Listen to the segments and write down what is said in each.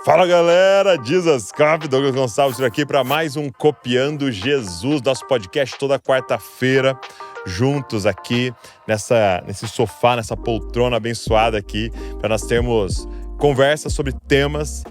Fala galera, Jesus Cop, Douglas Gonçalves por aqui para mais um Copiando Jesus, nosso podcast toda quarta-feira, juntos aqui nesse sofá, nessa poltrona abençoada aqui, para nós termos conversas sobre temas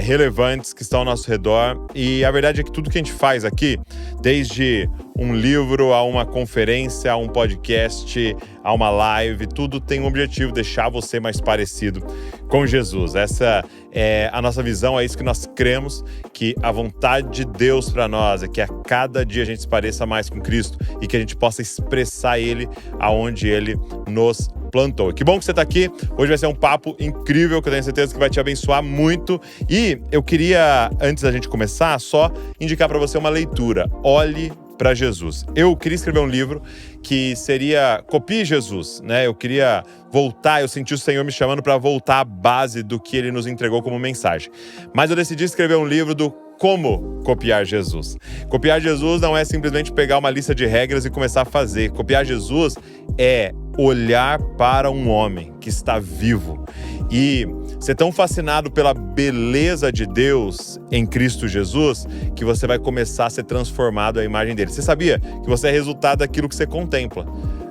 relevantes que estão ao nosso redor. E a verdade é que tudo que a gente faz aqui, desde um livro, a uma conferência, a um podcast, a uma live, tudo tem um objetivo, deixar você mais parecido com Jesus. Essa é a nossa visão, é isso que nós cremos, que a vontade de Deus para nós é que a cada dia a gente se pareça mais com Cristo e que a gente possa expressar Ele aonde Ele nos plantou. Que bom que você está aqui. Hoje vai ser um papo incrível que eu tenho certeza que vai te abençoar muito. E eu queria, antes da gente começar, só indicar para você uma leitura. Olhe para Jesus. Eu queria escrever um livro que seria Copie Jesus, né? Eu queria voltar, eu senti o Senhor me chamando para voltar à base do que Ele nos entregou como mensagem. Mas eu decidi escrever um livro do como copiar Jesus. Copiar Jesus não é simplesmente pegar uma lista de regras e começar a fazer. Copiar Jesus é olhar para um homem que está vivo e ser tão fascinado pela beleza de Deus em Cristo Jesus que você vai começar a ser transformado à imagem dele. Você sabia que você é resultado daquilo que você contempla?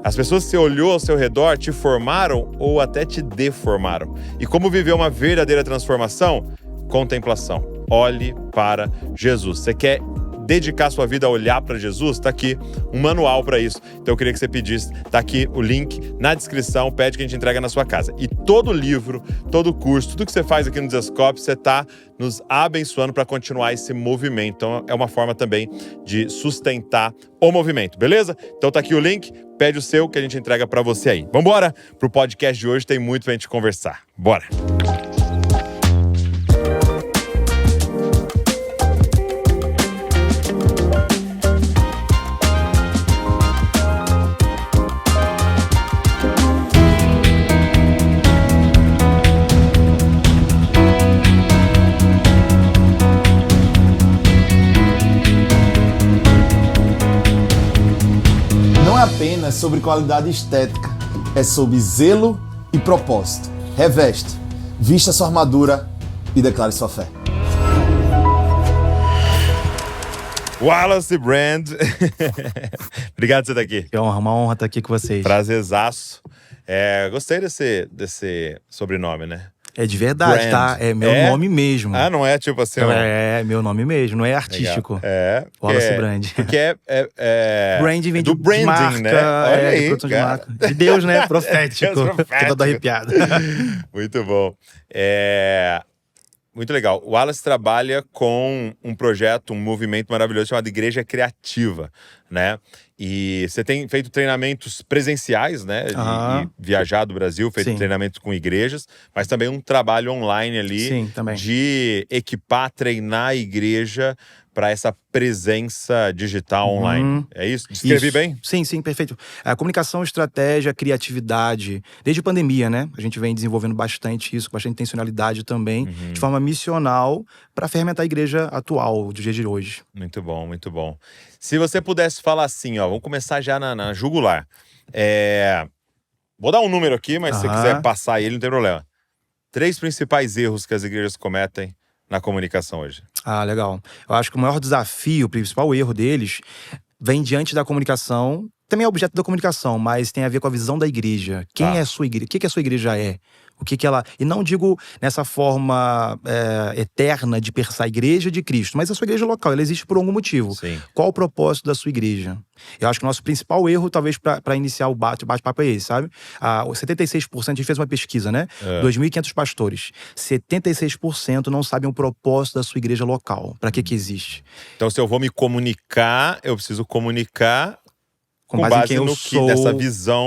As pessoas que você olhou ao seu redor te formaram ou até te deformaram. E como viver uma verdadeira transformação? Contemplação. Olhe para Jesus. Você quer dedicar sua vida a olhar para Jesus? Está aqui um manual para isso. Então eu queria que você pedisse. Está aqui o link na descrição. Pede que a gente entrega na sua casa. E todo livro, todo curso, tudo que você faz aqui no Desascope, você está nos abençoando para continuar esse movimento. Então é uma forma também de sustentar o movimento, beleza? Então tá aqui o link. Pede o seu que a gente entrega para você aí. Vambora pro podcast de hoje. Tem muito pra gente conversar. Bora! Apenas sobre qualidade estética, é sobre zelo e propósito. Reveste, vista sua armadura e declare sua fé. Wallace Brand, obrigado por você estar aqui. É uma honra estar aqui com vocês. Prazerzaço. Gostei desse sobrenome, né? É de verdade, Brand. Tá? É meu nome mesmo. Ah, não é tipo assim? É meu nome mesmo, não é artístico. Legal. Wallace Brand. Porque Branding vem do de branding, marca, né? Olha aí, de marca. De Deus, né? Profético. Deus profético. Tô todo arrepiado. Muito bom. Muito legal. O Wallace trabalha com um projeto, um movimento maravilhoso chamado Igreja Criativa, né? E você tem feito treinamentos presenciais, né? E viajado do Brasil, feito treinamentos com igrejas, mas também um trabalho online ali de equipar, treinar a igreja para essa presença digital online. É isso? Descrevi bem? Sim, perfeito. A comunicação, estratégia, criatividade. Desde a pandemia, né? A gente vem desenvolvendo bastante isso, com bastante intencionalidade também, de forma missional, para ferramentar a igreja atual, do dia de hoje. Muito bom, muito bom. Se você pudesse falar assim, ó, vamos começar já na jugular. Vou dar um número aqui, mas se você quiser passar ele, não tem problema. 3 principais erros que as igrejas cometem na comunicação hoje. Legal. Eu acho que o maior desafio, o principal erro deles, vem diante da comunicação. Também é objeto da comunicação, mas tem a ver com a visão da igreja. Quem é a sua igreja? O que a sua igreja é? O que ela... E não digo nessa forma eterna de pensar a igreja de Cristo, mas a sua igreja local, ela existe por algum motivo. Sim. Qual o propósito da sua igreja? Eu acho que o nosso principal erro, talvez, para iniciar o bate-papo é esse, sabe? 76%, a gente fez uma pesquisa, né? 2.500 pastores. 76% não sabem o propósito da sua igreja local. Para que existe? Então, se eu vou me comunicar, eu preciso comunicar com base em quem eu sou, dessa visão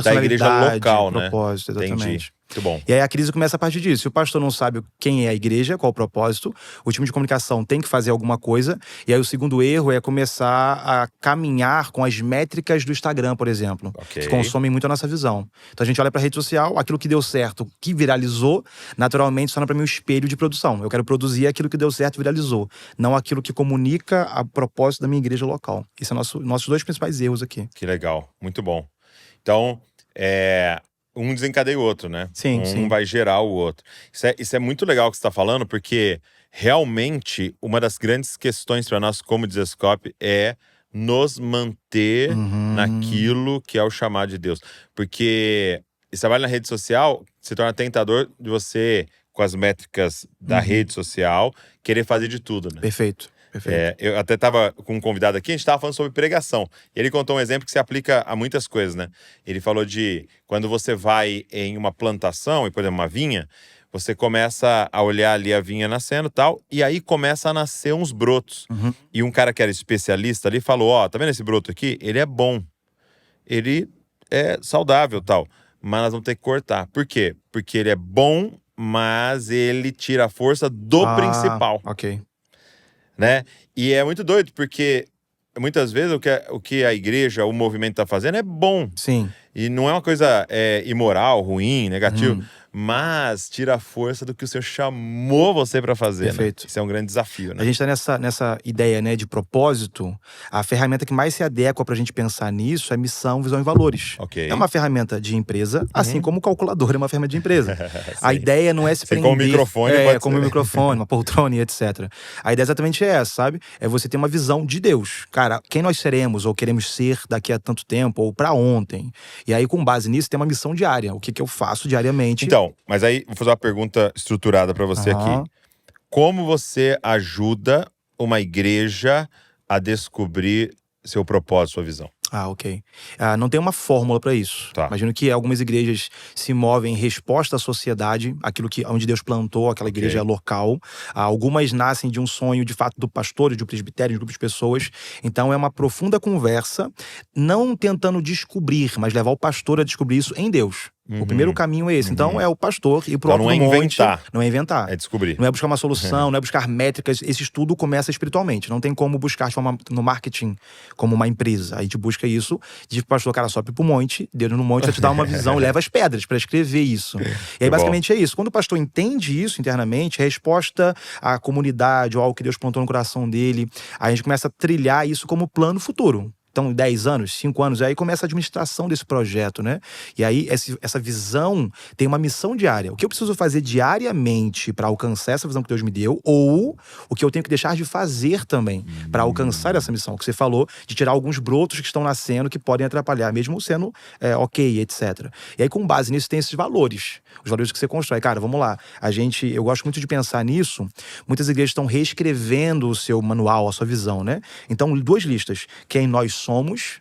da igreja local, né? Propósito, exatamente. Entendi. Muito bom. E aí a crise começa a partir disso. Se o pastor não sabe quem é a igreja, qual o propósito, o time de comunicação tem que fazer alguma coisa. E aí o segundo erro é começar a caminhar com as métricas do Instagram, por exemplo, que consomem muito a nossa visão. Então a gente olha pra rede social, aquilo que deu certo, que viralizou, naturalmente se torna pra mim um espelho de produção. Eu quero produzir aquilo que deu certo e viralizou, não aquilo que comunica a propósito da minha igreja local. Esses são nossos 2 principais erros aqui. Que legal, muito bom. Então, um desencadeia o outro, né? Sim, um sim. vai gerar o outro. Isso é muito legal o que você está falando, porque realmente uma das grandes questões para nós como Dizascope é nos manter naquilo que é o chamado de Deus. Porque esse trabalho na rede social se torna tentador de você, com as métricas da rede social, querer fazer de tudo, né? Perfeito. Eu até estava com um convidado aqui, a gente estava falando sobre pregação. E ele contou um exemplo que se aplica a muitas coisas, né? Ele falou de quando você vai em uma plantação, e por exemplo, uma vinha, você começa a olhar ali a vinha nascendo e tal, e aí começa a nascer uns brotos. E um cara que era especialista ali falou, ó, tá vendo esse broto aqui? Ele é bom. Ele é saudável e tal. Mas nós vamos ter que cortar. Por quê? Porque ele é bom, mas ele tira a força do principal. Ok. Né? E é muito doido, porque muitas vezes o que a igreja, o movimento está fazendo é bom. Sim. E não é uma coisa imoral, ruim, negativa, mas tira a força do que o Senhor chamou você para fazer. Perfeito. Né? Isso é um grande desafio. Né? A gente está nessa ideia, né, de propósito. A ferramenta que mais se adequa para a gente pensar nisso é missão, visão e valores. Ok. É uma ferramenta de empresa, assim como o calculador é uma ferramenta de empresa. A Sim. ideia não é se prender... Com o microfone pode como ser. o microfone, uma poltrona e etc. A ideia exatamente é essa, sabe? É você ter uma visão de Deus. Cara, quem nós seremos ou queremos ser daqui a tanto tempo ou para ontem. E aí, com base nisso, tem uma missão diária. O que eu faço diariamente. Então, mas aí vou fazer uma pergunta estruturada para você aqui. Como você ajuda uma igreja a descobrir seu propósito, sua visão? Ok. Não tem uma fórmula para isso. Tá. Imagino que algumas igrejas se movem em resposta à sociedade, aquilo onde Deus plantou, aquela igreja local. Algumas nascem de um sonho, de fato, do pastor, de um presbitério, de um grupo de pessoas. Então é uma profunda conversa, não tentando descobrir, mas levar o pastor a descobrir isso em Deus. O primeiro caminho é esse. Então é o pastor ir pro Então, alto não é do monte. inventar. Não é inventar. É descobrir. Não é buscar uma solução, não é buscar métricas. Esse estudo começa espiritualmente. Não tem como buscar de forma no marketing como uma empresa. A gente busca isso, diz pro pastor, cara, sobe pro monte, dedo no monte, vai te dar uma visão, leva as pedras para escrever isso. E aí, basicamente, é isso. Quando o pastor entende isso internamente, a resposta à comunidade ou ao que Deus plantou no coração dele, a gente começa a trilhar isso como plano futuro. Então, 10 anos, 5 anos, aí começa a administração desse projeto, né? E aí, essa visão tem uma missão diária. O que eu preciso fazer diariamente para alcançar essa visão que Deus me deu, ou o que eu tenho que deixar de fazer também para alcançar essa missão, que você falou, de tirar alguns brotos que estão nascendo que podem atrapalhar, mesmo sendo ok, etc. E aí, com base nisso, tem esses valores. Os valores que você constrói. Cara, vamos lá. Eu gosto muito de pensar nisso. Muitas igrejas estão reescrevendo o seu manual, a sua visão, né? Então, 2 listas. Quem nós somos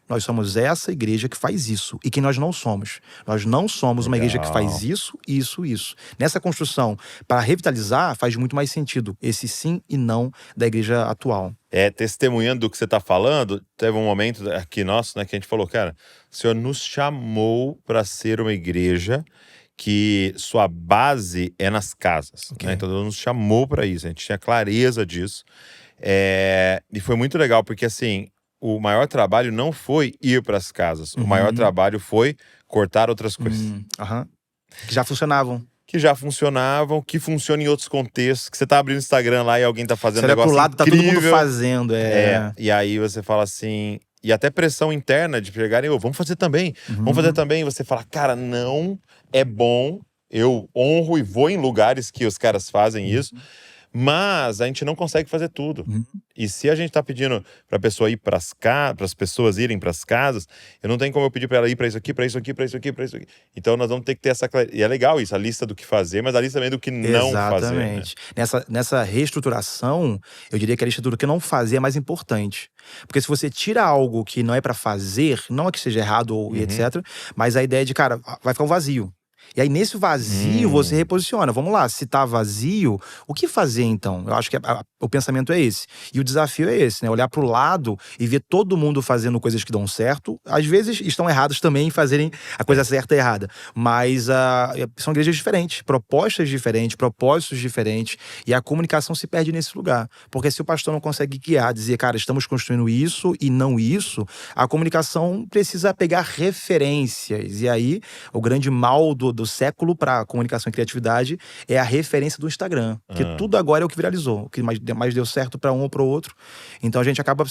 essa igreja que faz isso. E quem nós não somos. Nós não somos uma igreja que faz isso, isso, isso. Nessa construção, para revitalizar, faz muito mais sentido esse sim e não da igreja atual. Testemunhando do que você está falando, teve um momento aqui nosso, né, que a gente falou, cara, o Senhor nos chamou para ser uma igreja que sua base é nas casas. Né? Então, Deus nos chamou para isso. A gente tinha clareza disso. E foi muito legal, porque assim, o maior trabalho não foi ir para as casas. O maior trabalho foi cortar outras coisas. Que já funcionavam. Que funcionam em outros contextos. Que você tá abrindo o Instagram lá e alguém tá fazendo um negócio pro lado, incrível. tá todo mundo fazendo. E aí você fala assim... E até pressão interna de pegarem, vamos fazer também. Vamos fazer também. E você fala, cara, não é bom. Eu honro e vou em lugares que os caras fazem isso. Mas a gente não consegue fazer tudo. E se a gente tá pedindo pra pessoa ir para as pessoas irem pras casas, eu não tenho como eu pedir pra ela ir pra isso aqui, pra isso aqui, pra isso aqui, pra isso aqui. Então nós vamos ter que ter essa clareza. E é legal isso, a lista do que fazer, mas a lista também do que não fazer. Exatamente. Né? Nessa reestruturação, eu diria que a lista do que não fazer é mais importante. Porque se você tira algo que não é pra fazer, não é que seja errado ou etc, mas a ideia de, cara, vai ficar um vazio. E aí, nesse vazio, você reposiciona. Vamos lá, se tá vazio, o que fazer então? Eu acho que o pensamento é esse. E o desafio é esse, né? Olhar pro lado e ver todo mundo fazendo coisas que dão certo. Às vezes estão errados também em fazerem a coisa certa e errada. Mas são igrejas diferentes, propostas diferentes, propósitos diferentes. E a comunicação se perde nesse lugar. Porque se o pastor não consegue guiar, dizer, cara, estamos construindo isso e não isso, a comunicação precisa pegar referências. E aí, o grande mal do século para comunicação e criatividade é a referência do Instagram. Porque tudo agora é o que viralizou. O que mais deu certo para um ou para o outro. Então a gente acaba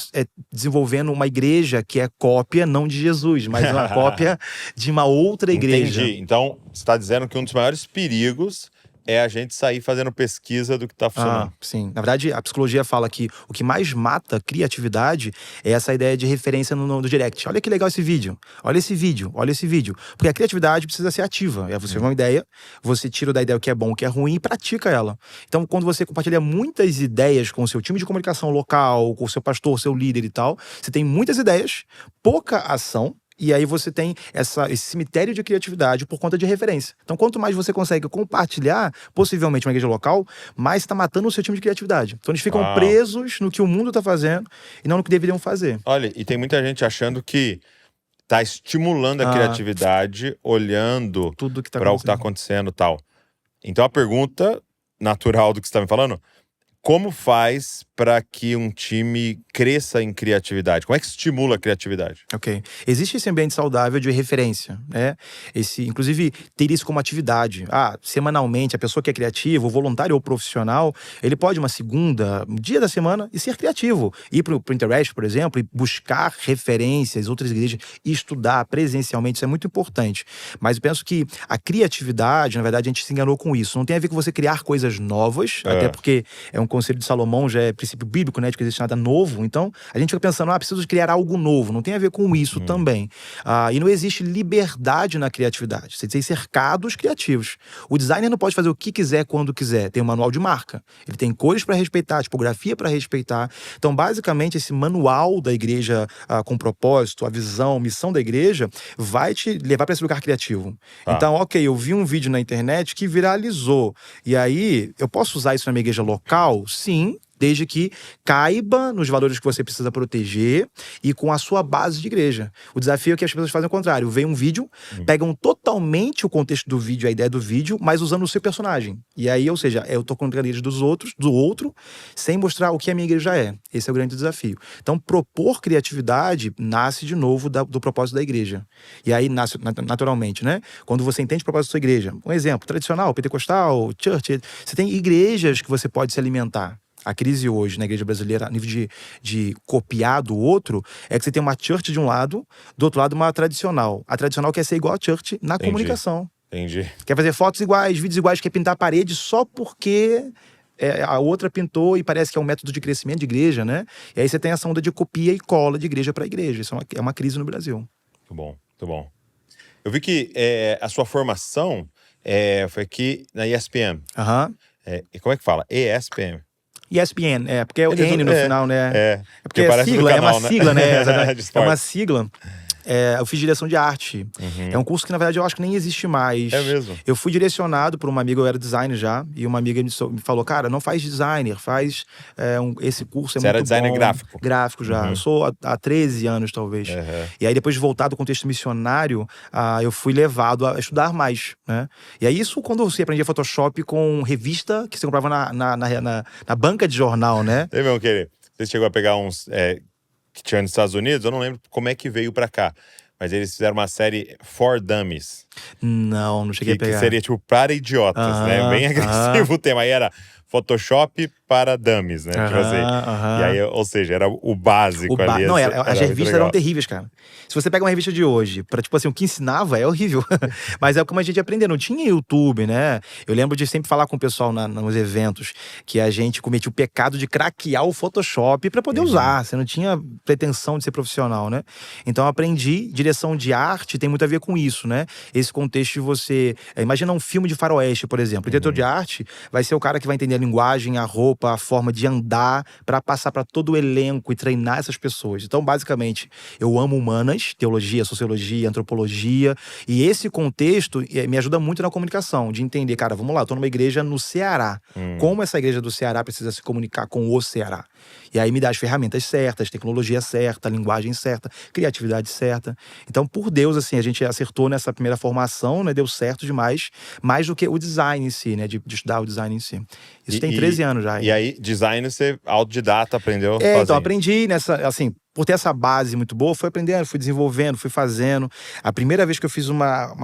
desenvolvendo uma igreja que é cópia, não de Jesus, mas uma cópia de uma outra igreja. Entendi. Então, você está dizendo que um dos maiores perigos é a gente sair fazendo pesquisa do que está funcionando. Sim. Na verdade, a psicologia fala que o que mais mata a criatividade é essa ideia de referência no direct. Olha que legal esse vídeo. Olha esse vídeo. Olha esse vídeo. Porque a criatividade precisa ser ativa. É você vê uma ideia, você tira da ideia o que é bom, o que é ruim e pratica ela. Então, quando você compartilha muitas ideias com o seu time de comunicação local, com o seu pastor, seu líder e tal, você tem muitas ideias, pouca ação. E aí você tem esse cemitério de criatividade por conta de referência. Então, quanto mais você consegue compartilhar, possivelmente uma igreja local, mais está matando o seu time de criatividade. Então, eles ficam presos no que o mundo está fazendo e não no que deveriam fazer. Olha, e tem muita gente achando que tá estimulando a criatividade, olhando tudo que para o que está acontecendo e tal. Então, a pergunta natural do que você está me falando: como faz para que um time cresça em criatividade? Como é que estimula a criatividade? Ok. Existe esse ambiente saudável de referência, né? Inclusive, ter isso como atividade. Semanalmente, a pessoa que é criativa, o voluntário ou profissional, ele pode um dia da semana, e ser criativo. Ir pro Pinterest, por exemplo, e buscar referências, outras igrejas, e estudar presencialmente, isso é muito importante. Mas eu penso que a criatividade, na verdade, a gente se enganou com isso. Não tem a ver com você criar coisas novas, até porque é um conselho de Salomão, já é princípio bíblico, né, de que existe nada novo. Então, a gente fica pensando, preciso criar algo novo. Não tem a ver com isso também. E não existe liberdade na criatividade. Você tem cercados criativos. O designer não pode fazer o que quiser, quando quiser. Tem um manual de marca. Ele tem cores para respeitar, tipografia para respeitar. Então, basicamente, esse manual da igreja com propósito, a visão, missão da igreja, vai te levar para esse lugar criativo. Então, ok, eu vi um vídeo na internet que viralizou. E aí, eu posso usar isso na minha igreja local? Sim, desde que caiba nos valores que você precisa proteger e com a sua base de igreja. O desafio é que as pessoas fazem o contrário. Vem um vídeo, pegam totalmente o contexto do vídeo, a ideia do vídeo, mas usando o seu personagem. E aí, ou seja, eu tô contra a igreja do outro, sem mostrar o que a minha igreja é. Esse é o grande desafio. Então, propor criatividade nasce de novo do propósito da igreja. E aí, nasce naturalmente, né? Quando você entende o propósito da sua igreja. Um exemplo, tradicional, pentecostal, church, você tem igrejas que você pode se alimentar. A crise hoje na igreja brasileira, a nível de copiar do outro, é que você tem uma church de um lado, do outro lado uma tradicional. A tradicional quer ser igual a church na comunicação. Entendi. Quer fazer fotos iguais, vídeos iguais, quer pintar a parede só porque a outra pintou e parece que é um método de crescimento de igreja, né? E aí você tem essa onda de copia e cola de igreja para igreja. Isso é uma crise no Brasil. Muito bom, muito bom. Eu vi que a sua formação foi aqui na ESPM. Como é que fala? ESPM. ESPN, porque é o N no final, né? É porque é sigla, é uma sigla, né? É uma sigla. Eu fiz direção de arte. É um curso que, na verdade, eu acho que nem existe mais. É mesmo? Eu fui direcionado por uma amiga, eu era designer já, e uma amiga me falou, cara, não faz designer, faz esse curso, é muito bom. Você era designer gráfico? Gráfico já. Eu sou há 13 anos, talvez. E aí, depois de voltar do contexto missionário, eu fui levado a estudar mais, né? E aí, isso quando você aprendia Photoshop com revista que você comprava na banca de jornal, né? Ei, meu querido, você chegou a pegar uns... que tinha nos Estados Unidos, eu não lembro como é que veio pra cá. Mas eles fizeram uma série For Dummies. Não cheguei a pegar. Que seria tipo para idiotas, né? Bem agressivo o tema. Aí era Photoshop para dummies, né? Tipo assim. E aí, ou seja, era o básico ali. Não, as revistas eram terríveis, cara. Se você pega uma revista de hoje, pra, tipo assim, o que ensinava é horrível. Mas é como a gente aprendeu, não tinha YouTube, né? Eu lembro de sempre falar com o pessoal nos eventos que a gente cometia o pecado de craquear o Photoshop pra poder usar. Você não tinha pretensão de ser profissional, né? Então eu aprendi, direção de arte tem muito a ver com isso, né? Esse contexto de você... imagina um filme de faroeste, por exemplo. O diretor de arte vai ser o cara que vai entender a linguagem, a roupa, a forma de andar, pra passar pra todo o elenco e treinar essas pessoas. Então, basicamente, eu amo humanas, teologia, sociologia, antropologia, e esse contexto me ajuda muito na comunicação, de entender, cara, vamos lá, eu tô numa igreja no Ceará. Como essa igreja do Ceará precisa se comunicar com o Ceará? E aí me dá as ferramentas certas, tecnologia certa, linguagem certa, criatividade certa. Então, por Deus, assim, a gente acertou nessa primeira formação, né? Deu certo demais, mais do que o design em si, né? De estudar o design em si. Isso tem 13 anos já. E aí, design você autodidata, aprendeu sozinho? Então, aprendi por ter essa base muito boa, fui aprendendo, fui desenvolvendo, fui fazendo. A primeira vez que eu fiz uma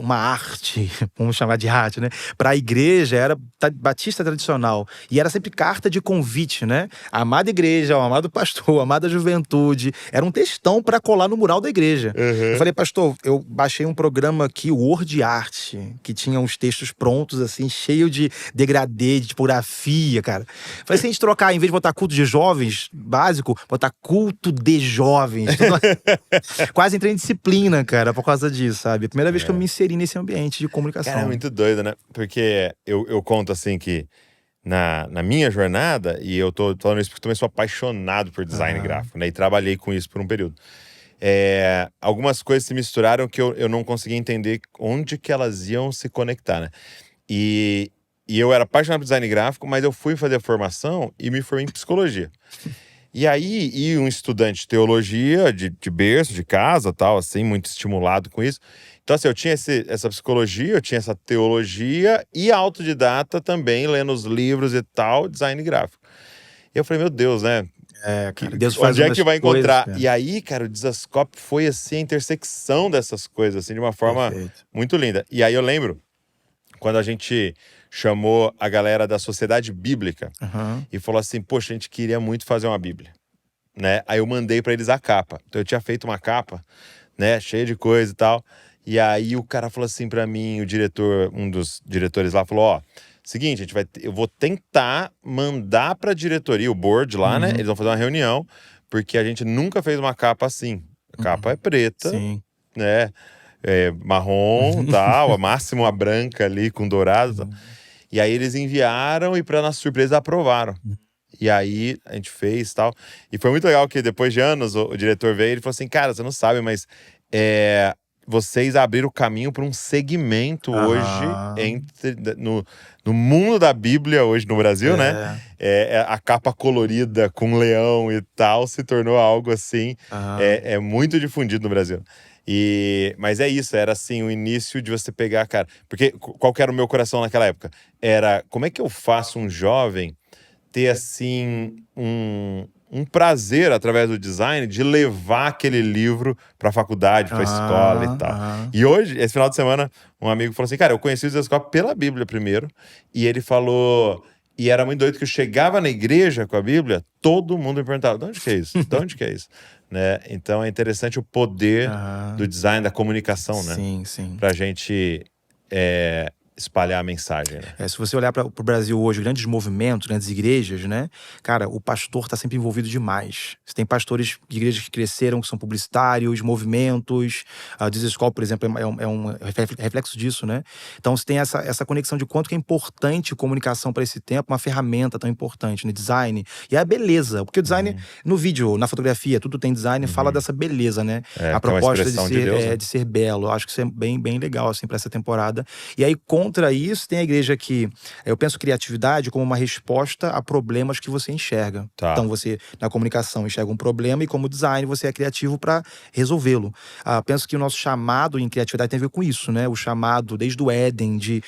arte, vamos chamar de arte, né? Para a igreja, era batista tradicional. E era sempre carta de convite, né? Amada igreja, amado pastor, amada juventude. Era um textão para colar no mural da igreja. Eu falei, pastor, eu baixei um programa aqui, o Word Art, que tinha uns textos prontos, assim, cheio de degradê, de tipografia, cara. Falei, se a gente trocar, em vez de botar culto de jovens, básico, botar culto de jovens. Quase entrei em disciplina, cara, por causa disso, sabe? A primeira vez que eu me inseri nesse ambiente de comunicação. Cara, é muito doido, né? Porque eu conto assim que na minha jornada, e eu tô falando isso porque eu também sou apaixonado por design gráfico, né? E trabalhei com isso por um período. Algumas coisas se misturaram que eu não conseguia entender onde que elas iam se conectar, né? E eu era apaixonado por design gráfico, mas eu fui fazer a formação e me formei em psicologia. E aí, um estudante de teologia, de berço, de casa, tal, assim, muito estimulado com isso. Então, assim, eu tinha essa psicologia, eu tinha essa teologia e autodidata também, lendo os livros e tal, design gráfico. E eu falei, meu Deus, né? Cara, Deus faz onde é que vai encontrar? coisas, e aí, cara, o Dizascope foi, assim, a intersecção dessas coisas, assim, de uma forma muito linda. E aí eu lembro, quando a gente chamou a galera da Sociedade Bíblica e falou assim, poxa, a gente queria muito fazer uma Bíblia, né? Aí eu mandei pra eles a capa. Então eu tinha feito uma capa, né, cheia de coisa e tal. E aí o cara falou assim pra mim, o diretor, um dos diretores lá, falou, seguinte, eu vou tentar mandar pra diretoria, o board lá, né? Eles vão fazer uma reunião, porque a gente nunca fez uma capa assim. A capa é preta, né? Marrom, tal, a máximo a branca ali com dourado. E aí eles enviaram e, para nossa surpresa, aprovaram. E aí a gente fez tal. E foi muito legal que depois de anos o diretor veio e falou assim, cara, você não sabe, mas vocês abriram o caminho para um segmento hoje no mundo da Bíblia, hoje no Brasil, né? A capa colorida com leão e tal se tornou algo assim, muito difundido no Brasil. Mas é isso, era assim, o início de você pegar, cara. Porque qual que era o meu coração naquela época? Era, como é que eu faço um jovem ter, assim, um prazer, através do design, de levar aquele livro pra faculdade, pra escola e tal. E hoje, esse final de semana, um amigo falou assim, cara, eu conheci o Dizascope pela Bíblia primeiro, e ele falou... E era muito doido que eu chegava na igreja com a Bíblia, todo mundo me perguntava, de onde que é isso? De onde que é isso? Né? Então é interessante o poder do design, da comunicação, né? Sim. Pra gente espalhar a mensagem, né? Se você olhar para o Brasil hoje, grandes movimentos, grandes igrejas, né? Cara, o pastor está sempre envolvido demais. Você tem pastores de igrejas que cresceram, que são publicitários, movimentos. A Dizascope, por exemplo, é um reflexo disso, né? Então você tem essa conexão de quanto que é importante comunicação para esse tempo, uma ferramenta tão importante, né? Design. E a beleza, porque o design, no vídeo, na fotografia, tudo tem design, fala dessa beleza, né? A proposta de ser belo. Eu acho que isso é bem legal, assim, para essa temporada. E aí, contra isso, tem a igreja que... Eu penso criatividade como uma resposta a problemas que você enxerga. Então, você, na comunicação, enxerga um problema e, como design, você é criativo para resolvê-lo. Penso que o nosso chamado em criatividade tem a ver com isso, né? O chamado, desde o Éden, de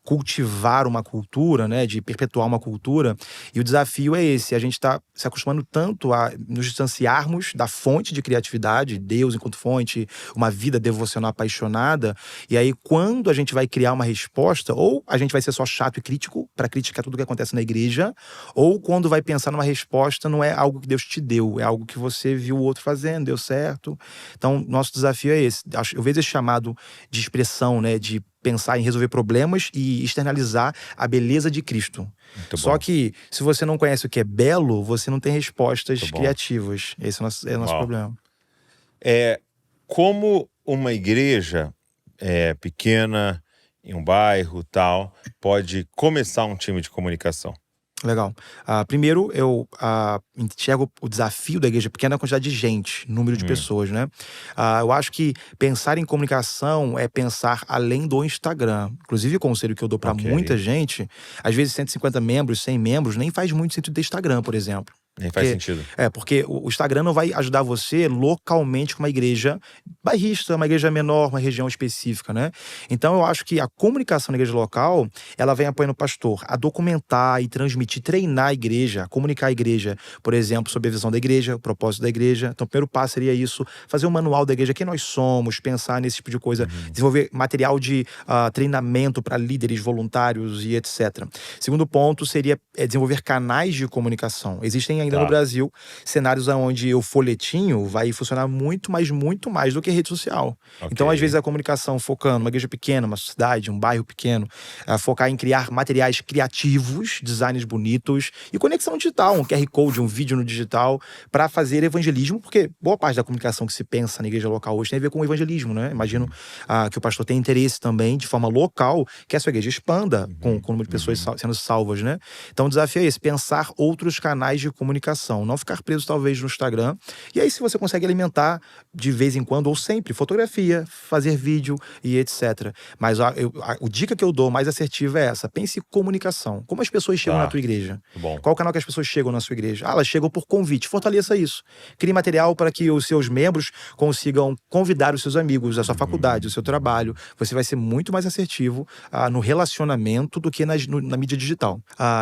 cultivar uma cultura, né? De perpetuar uma cultura. E o desafio é esse. A gente está se acostumando tanto a nos distanciarmos da fonte de criatividade, Deus enquanto fonte, uma vida devocional apaixonada. E aí, quando a gente vai criar uma resposta, ou a gente vai ser só chato e crítico para criticar tudo que acontece na igreja, ou quando vai pensar numa resposta, não é algo que Deus te deu, é algo que você viu o outro fazendo, deu certo. Então, nosso desafio é esse. Eu vejo esse chamado de expressão, né, de pensar em resolver problemas e externalizar a beleza de Cristo. Só que, se você não conhece o que é belo, você não tem respostas criativas. Esse é o nosso problema. Como uma igreja pequena, em um bairro, tal, pode começar um time de comunicação? Legal. Primeiro, eu enxergo o desafio da igreja pequena, a quantidade de gente, número de pessoas, né? Eu acho que pensar em comunicação é pensar além do Instagram. Inclusive, o conselho que eu dou para muita gente, às vezes 150 membros, 100 membros, nem faz muito sentido ter Instagram, por exemplo. Nem faz sentido. Porque o Instagram não vai ajudar você localmente com uma igreja bairrista, uma igreja menor, uma região específica, né? Então eu acho que a comunicação na igreja local, ela vem apoiando o pastor a documentar e transmitir, treinar a igreja, a comunicar a igreja, por exemplo, sobre a visão da igreja, o propósito da igreja. Então o primeiro passo seria isso, fazer um manual da igreja, quem nós somos, pensar nesse tipo de coisa, desenvolver material de treinamento para líderes, voluntários e etc. Segundo ponto seria desenvolver canais de comunicação. Existem ainda no Brasil cenários onde o folhetinho vai funcionar muito mais do que rede social. Okay. Então, às vezes, a comunicação focando uma igreja pequena, uma cidade, um bairro pequeno, focar em criar materiais criativos, designs bonitos e conexão digital, um QR Code, um vídeo no digital, para fazer evangelismo, porque boa parte da comunicação que se pensa na igreja local hoje tem a ver com o evangelismo, né? Imagino que o pastor tem interesse também, de forma local, que a sua igreja expanda com o número de pessoas sendo salvas, né? Então, o desafio é esse, pensar outros canais de comunicação, não ficar preso talvez no Instagram. E aí, se você consegue alimentar de vez em quando ou sempre fotografia, fazer vídeo e etc. Mas a dica que eu dou mais assertiva é essa: pense em comunicação. Como as pessoas chegam na tua igreja? Bom. Qual o canal que as pessoas chegam na sua igreja? Elas chegam por convite. Fortaleça isso. Crie material para que os seus membros consigam convidar os seus amigos da sua faculdade, do seu trabalho. Você vai ser muito mais assertivo no relacionamento do que na mídia digital.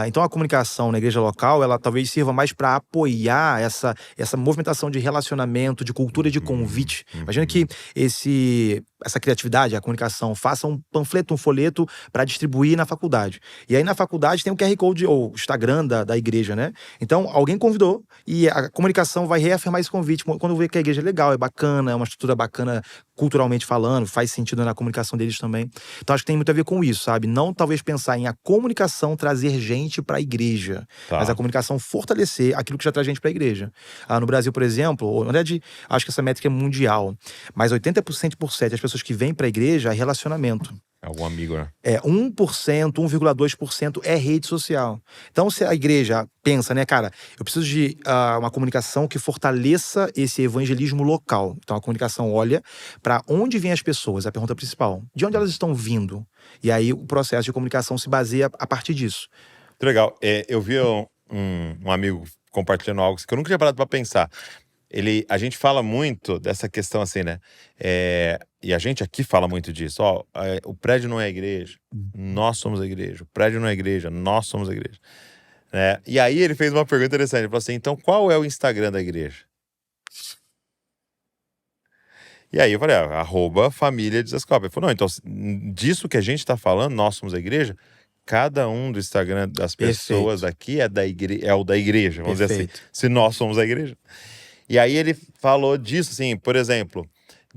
Então a comunicação na igreja local, ela talvez sirva mais para apoiar essa movimentação de relacionamento, de cultura de convite. Imagina que essa criatividade, a comunicação, faça um panfleto, um folheto para distribuir na faculdade. E aí na faculdade tem o QR Code ou o Instagram da igreja, né? Então alguém convidou e a comunicação vai reafirmar esse convite. Quando vê que a igreja é legal, é bacana, é uma estrutura bacana culturalmente falando, faz sentido na comunicação deles também. Então acho que tem muito a ver com isso, sabe? Não talvez pensar em a comunicação trazer gente para a igreja, mas a comunicação fortalecer aquilo que já traz gente para a igreja. No Brasil, por exemplo, na verdade, acho que essa métrica é mundial, mas 80% das pessoas que vêm para a igreja é relacionamento. Algum amigo, né? 1%, 1,2% é rede social. Então, se a igreja pensa, né, cara, eu preciso de uma comunicação que fortaleça esse evangelismo local. Então, a comunicação olha para onde vêm as pessoas, a pergunta principal. De onde elas estão vindo? E aí, o processo de comunicação se baseia a partir disso. Muito legal. Eu vi um amigo compartilhando algo que eu nunca tinha parado para pensar. A gente fala muito dessa questão assim, né? E a gente aqui fala muito disso. O prédio não é a igreja, nós somos a igreja. O prédio não é a igreja, nós somos a igreja. E aí ele fez uma pergunta interessante. Ele falou assim, então qual é o Instagram da igreja? E aí eu falei, @família de Zascope. Ele falou, não, então disso que a gente está falando, nós somos a igreja, cada um do Instagram das pessoas aqui é o da igreja, vamos dizer assim. Se nós somos a igreja. E aí ele falou disso, assim, por exemplo,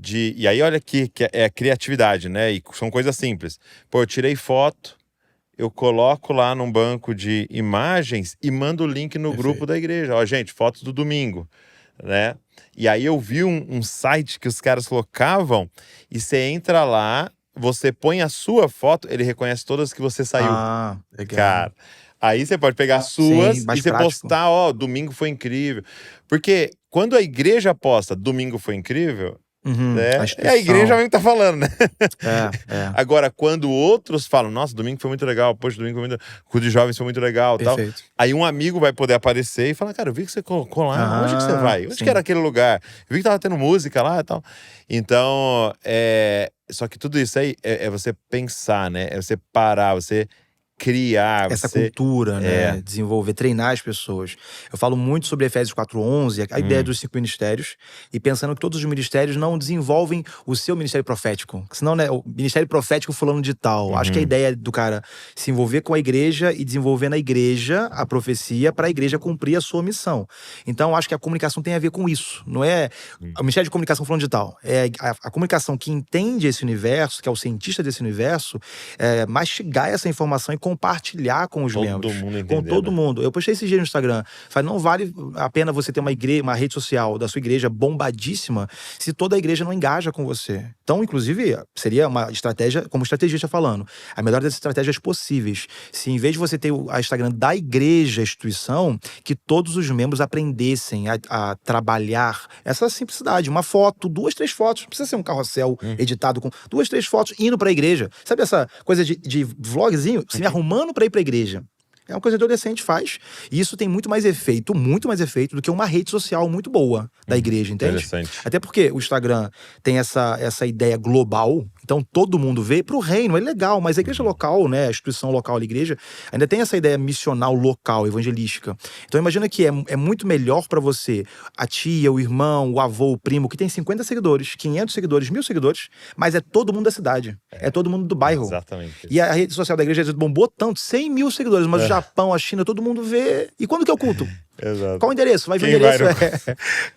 e aí olha aqui, que é criatividade, né? E são coisas simples. Pô, eu tirei foto, eu coloco lá num banco de imagens e mando o link no grupo da igreja. Ó, gente, fotos do domingo, né? E aí eu vi um site que os caras colocavam e você entra lá, você põe a sua foto, ele reconhece todas que você saiu. Legal. Cara, aí você pode pegar as suas e você prático. postar, domingo foi incrível. Porque quando a igreja posta domingo foi incrível, né? A igreja mesmo tá falando, né? Agora, quando outros falam, nossa, domingo foi muito legal, poxa, domingo foi muito... culto de jovens foi muito legal, tal. Aí um amigo vai poder aparecer e falar, cara, eu vi que você colocou lá, onde que você vai? Onde que era aquele lugar? Eu vi que tava tendo música lá e tal. Então, só que tudo isso aí é você pensar, né? É você parar, você criar essa cultura, né? Desenvolver, treinar as pessoas. Eu falo muito sobre Efésios 4:11, a ideia dos 5 ministérios, e pensando que todos os ministérios não desenvolvem o seu ministério profético. Senão, né, o ministério profético fulano de tal. Acho que a ideia do cara se envolver com a igreja e desenvolver na igreja a profecia para a igreja cumprir a sua missão. Então, acho que a comunicação tem a ver com isso. Não é o ministério de comunicação fulano de tal. É a comunicação que entende esse universo, que é o cientista desse universo, mastigar essa informação e compartilhar com os membros, com todo mundo. Eu postei esses dias no Instagram, falei, não vale a pena você ter uma rede social da sua igreja bombadíssima se toda a igreja não engaja com você. Então, inclusive, seria uma estratégia, como estrategista falando, a melhor das estratégias possíveis. Se em vez de você ter a Instagram da igreja, instituição, que todos os membros aprendessem a trabalhar essa simplicidade, uma foto, 2, 3 fotos, não precisa ser um carrossel editado com 2, 3 fotos indo pra igreja. Sabe essa coisa de vlogzinho? Se me arrumando pra ir pra igreja. É uma coisa que o adolescente faz. E isso tem muito mais efeito do que uma rede social muito boa da igreja, entende? Interessante. Até porque o Instagram tem essa ideia global, então todo mundo vê pro reino, é legal, mas a igreja local, né, a instituição local, a igreja, ainda tem essa ideia missional local, evangelística. Então imagina que é muito melhor pra você, a tia, o irmão, o avô, o primo, que tem 50 seguidores, 500 seguidores, 1000 seguidores, mas é todo mundo da cidade, é todo mundo do bairro. Exatamente. E a rede social da igreja bombou tanto, 100 mil seguidores, mas o Japão, a China, todo mundo vê. E quando que é o culto? Exato. Qual o endereço? Vai ver o Quem vai endereço.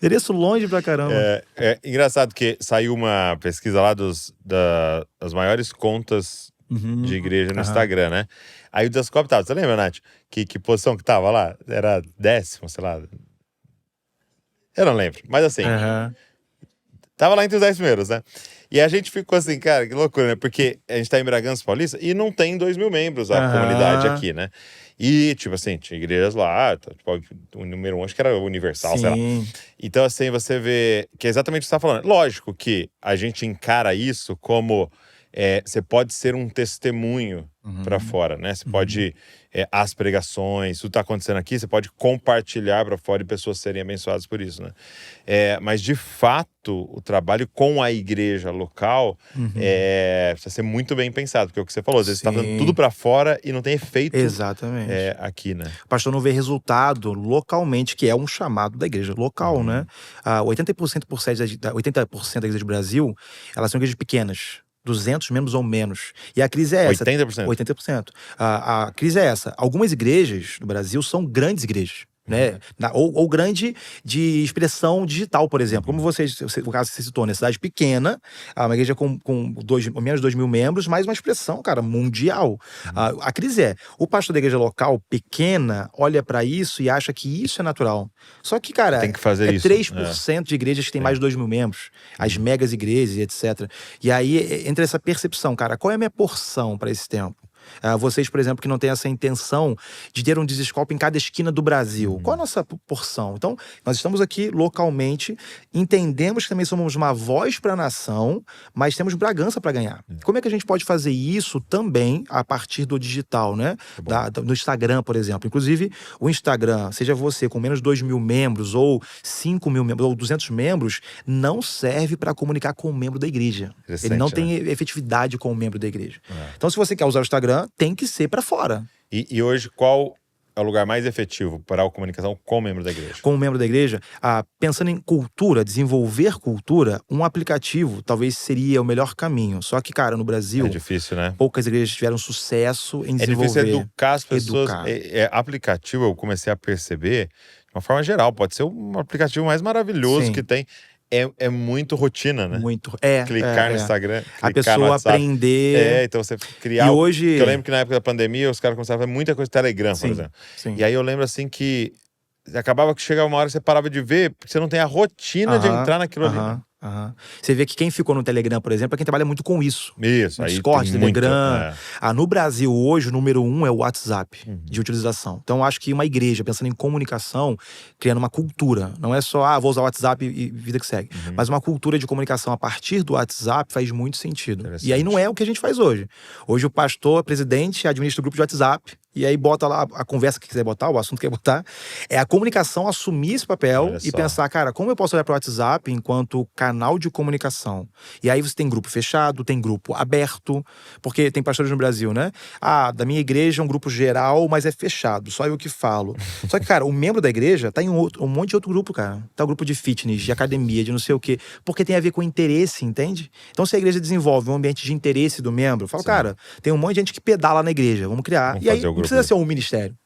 Endereço longe pra caramba. É engraçado que saiu uma pesquisa lá das maiores contas de igreja no Instagram, né? Aí o Descobre tava, você lembra, Nath? Que posição que tava lá? Era 10º, sei lá. Eu não lembro, mas assim, tava lá entre os 10 primeiros, né? E a gente ficou assim, cara, que loucura, né? Porque a gente tá em Bragança Paulista e não tem 2.000 membros a comunidade aqui, né? E, tipo assim, tinha igrejas lá, tipo, o número 1 acho que era Universal, sei lá. Então, assim, você vê que é exatamente o que você tá falando. Lógico que a gente encara isso como você pode ser um testemunho para fora, né? Você pode, as pregações, tudo tá acontecendo aqui, você pode compartilhar para fora e pessoas serem abençoadas por isso, né? Mas, de fato, o trabalho com a igreja local precisa ser muito bem pensado, porque é o que você falou, às vezes você tá dando tudo para fora e não tem efeito aqui, né? O pastor não vê resultado localmente, que é um chamado da igreja local, né? 80% da igreja do Brasil, elas são igrejas pequenas. 200 membros ou menos. E a crise é essa. 80%? 80%. A crise é essa. Algumas igrejas no Brasil são grandes igrejas. Né? Ou grande de expressão digital, por exemplo. Como o caso que você citou, né? Cidade pequena, uma igreja com menos de 2.000 membros, mas uma expressão, cara, mundial. A crise o pastor da igreja local, pequena, olha pra isso e acha que isso é natural. Só que, cara, tem que fazer isso. 3% de igrejas que tem mais de 2.000 membros. As megas igrejas, etc. E aí entra essa percepção, cara, qual é a minha porção para esse tempo? Vocês, por exemplo, que não têm essa intenção de ter um Desescope em cada esquina do Brasil. Qual a nossa porção? Então, nós estamos aqui localmente, entendemos que também somos uma voz para a nação, mas temos Bragança para ganhar. Como é que a gente pode fazer isso também a partir do digital, né? No Instagram, por exemplo. Inclusive, o Instagram, seja você com menos de 2.000 membros, ou 5.000 membros, ou 200 membros, não serve para comunicar com o membro da igreja. Ele não tem efetividade com o membro da igreja. Então, se você quer usar o Instagram, tem que ser para fora. E hoje, qual é o lugar mais efetivo para a comunicação com o membro da igreja? Com o membro da igreja, pensando em cultura, desenvolver cultura, um aplicativo talvez seria o melhor caminho. Só que, cara, no Brasil... É difícil, né? Poucas igrejas tiveram sucesso em desenvolver. É difícil educar as pessoas. Aplicativo, eu comecei a perceber, de uma forma geral, pode ser um aplicativo mais maravilhoso que tem. É muito rotina, né? Muito. Clicar no Instagram, clicar a pessoa no WhatsApp. aprender. Então você criar... E hoje... Eu lembro que na época da pandemia, os caras começaram a fazer muita coisa no Telegram, por exemplo. E aí eu lembro assim que acabava que chegava uma hora que você parava de ver, porque você não tem a rotina de entrar naquilo ali. Né? Você vê que quem ficou no Telegram, por exemplo, é quem trabalha muito com isso. Isso, no aí Discord, tem Telegram. No Brasil, hoje, o número 1 é o WhatsApp de utilização. Então, acho que uma igreja, pensando em comunicação, criando uma cultura. Não é só, vou usar o WhatsApp e vida que segue. Mas uma cultura de comunicação a partir do WhatsApp faz muito sentido. E aí não é o que a gente faz hoje. Hoje o pastor, presidente, administra o grupo de WhatsApp. E aí bota lá a conversa que quiser botar, o assunto que quer botar. É a comunicação assumir esse papel e pensar, cara, como eu posso olhar para o WhatsApp enquanto canal de comunicação? E aí você tem grupo fechado, tem grupo aberto, porque tem pastores no Brasil, né? Da minha igreja é um grupo geral, mas é fechado, só eu que falo. Só que, cara, o membro da igreja tá em um monte de outro grupo, cara. Tá o grupo de fitness, de academia, de não sei o quê. Porque tem a ver com interesse, entende? Então, se a igreja desenvolve um ambiente de interesse do membro, fala, cara, tem um monte de gente que pedala na igreja, vamos criar. E aí, não precisa ser um ministério.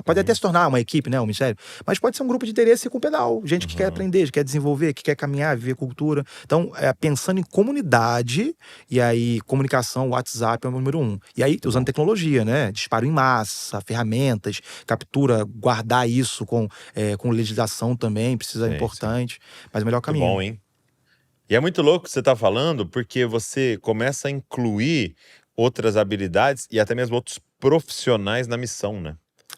Pode até se tornar uma equipe, né, um ministério. Mas pode ser um grupo de interesse com pedal. Gente que quer aprender, que quer desenvolver, que quer caminhar, viver cultura. Então, pensando em comunidade, e aí comunicação, WhatsApp é o número 1. E aí, usando tecnologia, né? Disparo em massa, ferramentas, captura, guardar isso com legislação também, precisa importante. Mas o melhor caminho. Muito bom, hein? E é muito louco o que você tá falando, porque você começa a incluir outras habilidades e até mesmo outros profissionais na missão, né?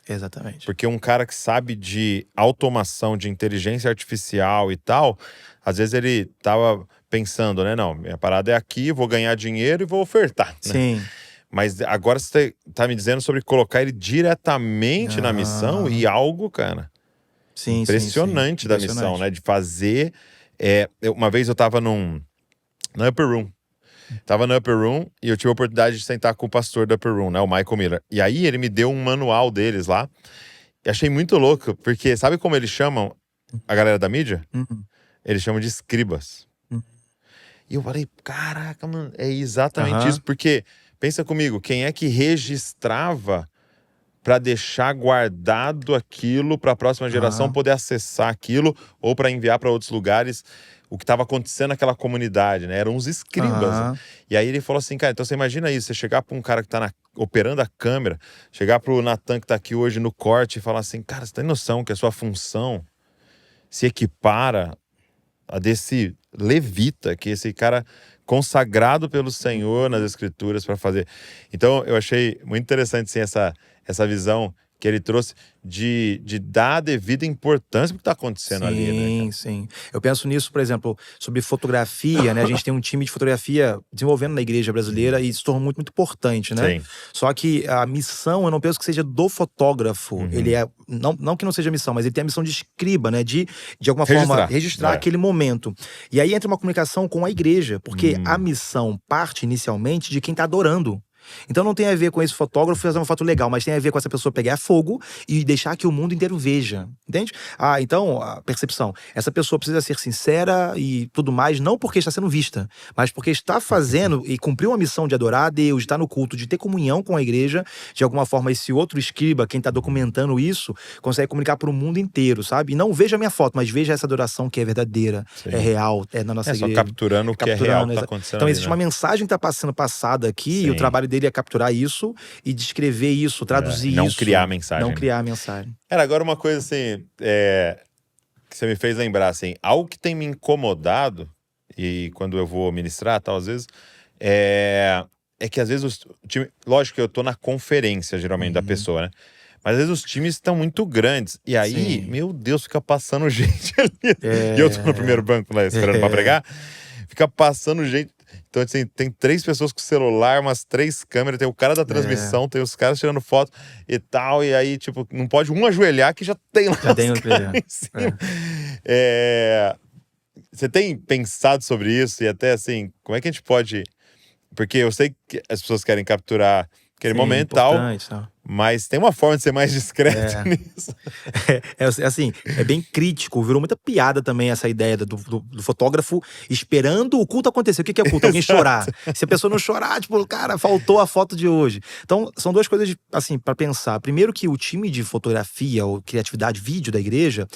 Exatamente. Porque um cara que sabe de automação, de inteligência artificial e tal, às vezes ele tava pensando, né? Não, minha parada é aqui, vou ganhar dinheiro e vou ofertar. Sim. Né? Mas agora você tá me dizendo sobre colocar ele diretamente na missão e algo, cara, Sim, impressionante da missão, né? De fazer... uma vez eu tava no Upper Room. Tava no Upper Room e eu tive a oportunidade de sentar com o pastor do Upper Room, né? O Michael Miller. E aí ele me deu um manual deles lá. E achei muito louco, porque sabe como eles chamam a galera da mídia? Eles chamam de escribas. E eu falei, caraca, mano, é exatamente isso. Porque, pensa comigo, quem é que registrava para deixar guardado aquilo para a próxima geração poder acessar aquilo ou para enviar para outros lugares o que estava acontecendo naquela comunidade, né? Eram uns escribas. Né? E aí ele falou assim, cara, então você imagina isso, você chegar para um cara que tá operando a câmera, chegar pro Natan que tá aqui hoje no corte e falar assim, cara, você tem noção que a sua função se equipara a desse levita, que esse cara consagrado pelo Senhor nas Escrituras para fazer. Então eu achei muito interessante assim, essa visão que ele trouxe de dar a devida importância pro que tá acontecendo ali, né? Sim. Eu penso nisso, por exemplo, sobre fotografia, né? A gente tem um time de fotografia desenvolvendo na igreja brasileira e isso tornou muito, muito importante, né? Sim. Só que a missão, eu não penso que seja do fotógrafo. Ele é, não que não seja missão, mas ele tem a missão de escriba, né? De alguma forma, registrar aquele momento. E aí entra uma comunicação com a igreja, porque a missão parte inicialmente de quem tá adorando. Então não tem a ver com esse fotógrafo fazer uma foto legal, mas tem a ver com essa pessoa pegar fogo e deixar que o mundo inteiro veja, entende? Então, a percepção, essa pessoa precisa ser sincera e tudo mais, não porque está sendo vista, mas porque está fazendo e cumpriu uma missão de adorar a Deus, de estar no culto, de ter comunhão com a igreja. De alguma forma, esse outro escriba, quem está documentando isso, consegue comunicar para o mundo inteiro, sabe? E não veja a minha foto, mas veja essa adoração que é verdadeira, é real, é na nossa igreja. Só capturando o que é real que está acontecendo. Então ali, existe né? uma mensagem que está sendo passada aqui e o trabalho dele é capturar isso e descrever isso, traduzir não isso. Criar a mensagem. Não criar a mensagem. Cara, agora uma coisa assim, que você me fez lembrar, assim, algo que tem me incomodado, e quando eu vou ministrar, tal, às vezes, é que às vezes o time... Lógico que eu tô na conferência, geralmente, da pessoa, né? Mas às vezes os times estão muito grandes. E aí, meu Deus, fica passando gente ali. E eu tô no primeiro banco lá, esperando pra pregar. Fica passando gente... Então, assim, tem 3 pessoas com celular, umas 3 câmeras, tem o cara da transmissão, tem os caras tirando foto e tal, e aí, tipo, não pode um ajoelhar que já tem lá já tem os caras em cima. Você tem pensado sobre isso? E até, assim, como é que a gente pode... Porque eu sei que as pessoas querem capturar aquele momento e tal, mas tem uma forma de ser mais discreto nisso. Assim, é bem crítico, virou muita piada também essa ideia do fotógrafo esperando o culto acontecer. O que é o culto? Alguém chorar. Se a pessoa não chorar, tipo, cara, faltou a foto de hoje. Então, são 2 coisas, assim, pra pensar. Primeiro que o time de fotografia ou criatividade, vídeo da igreja,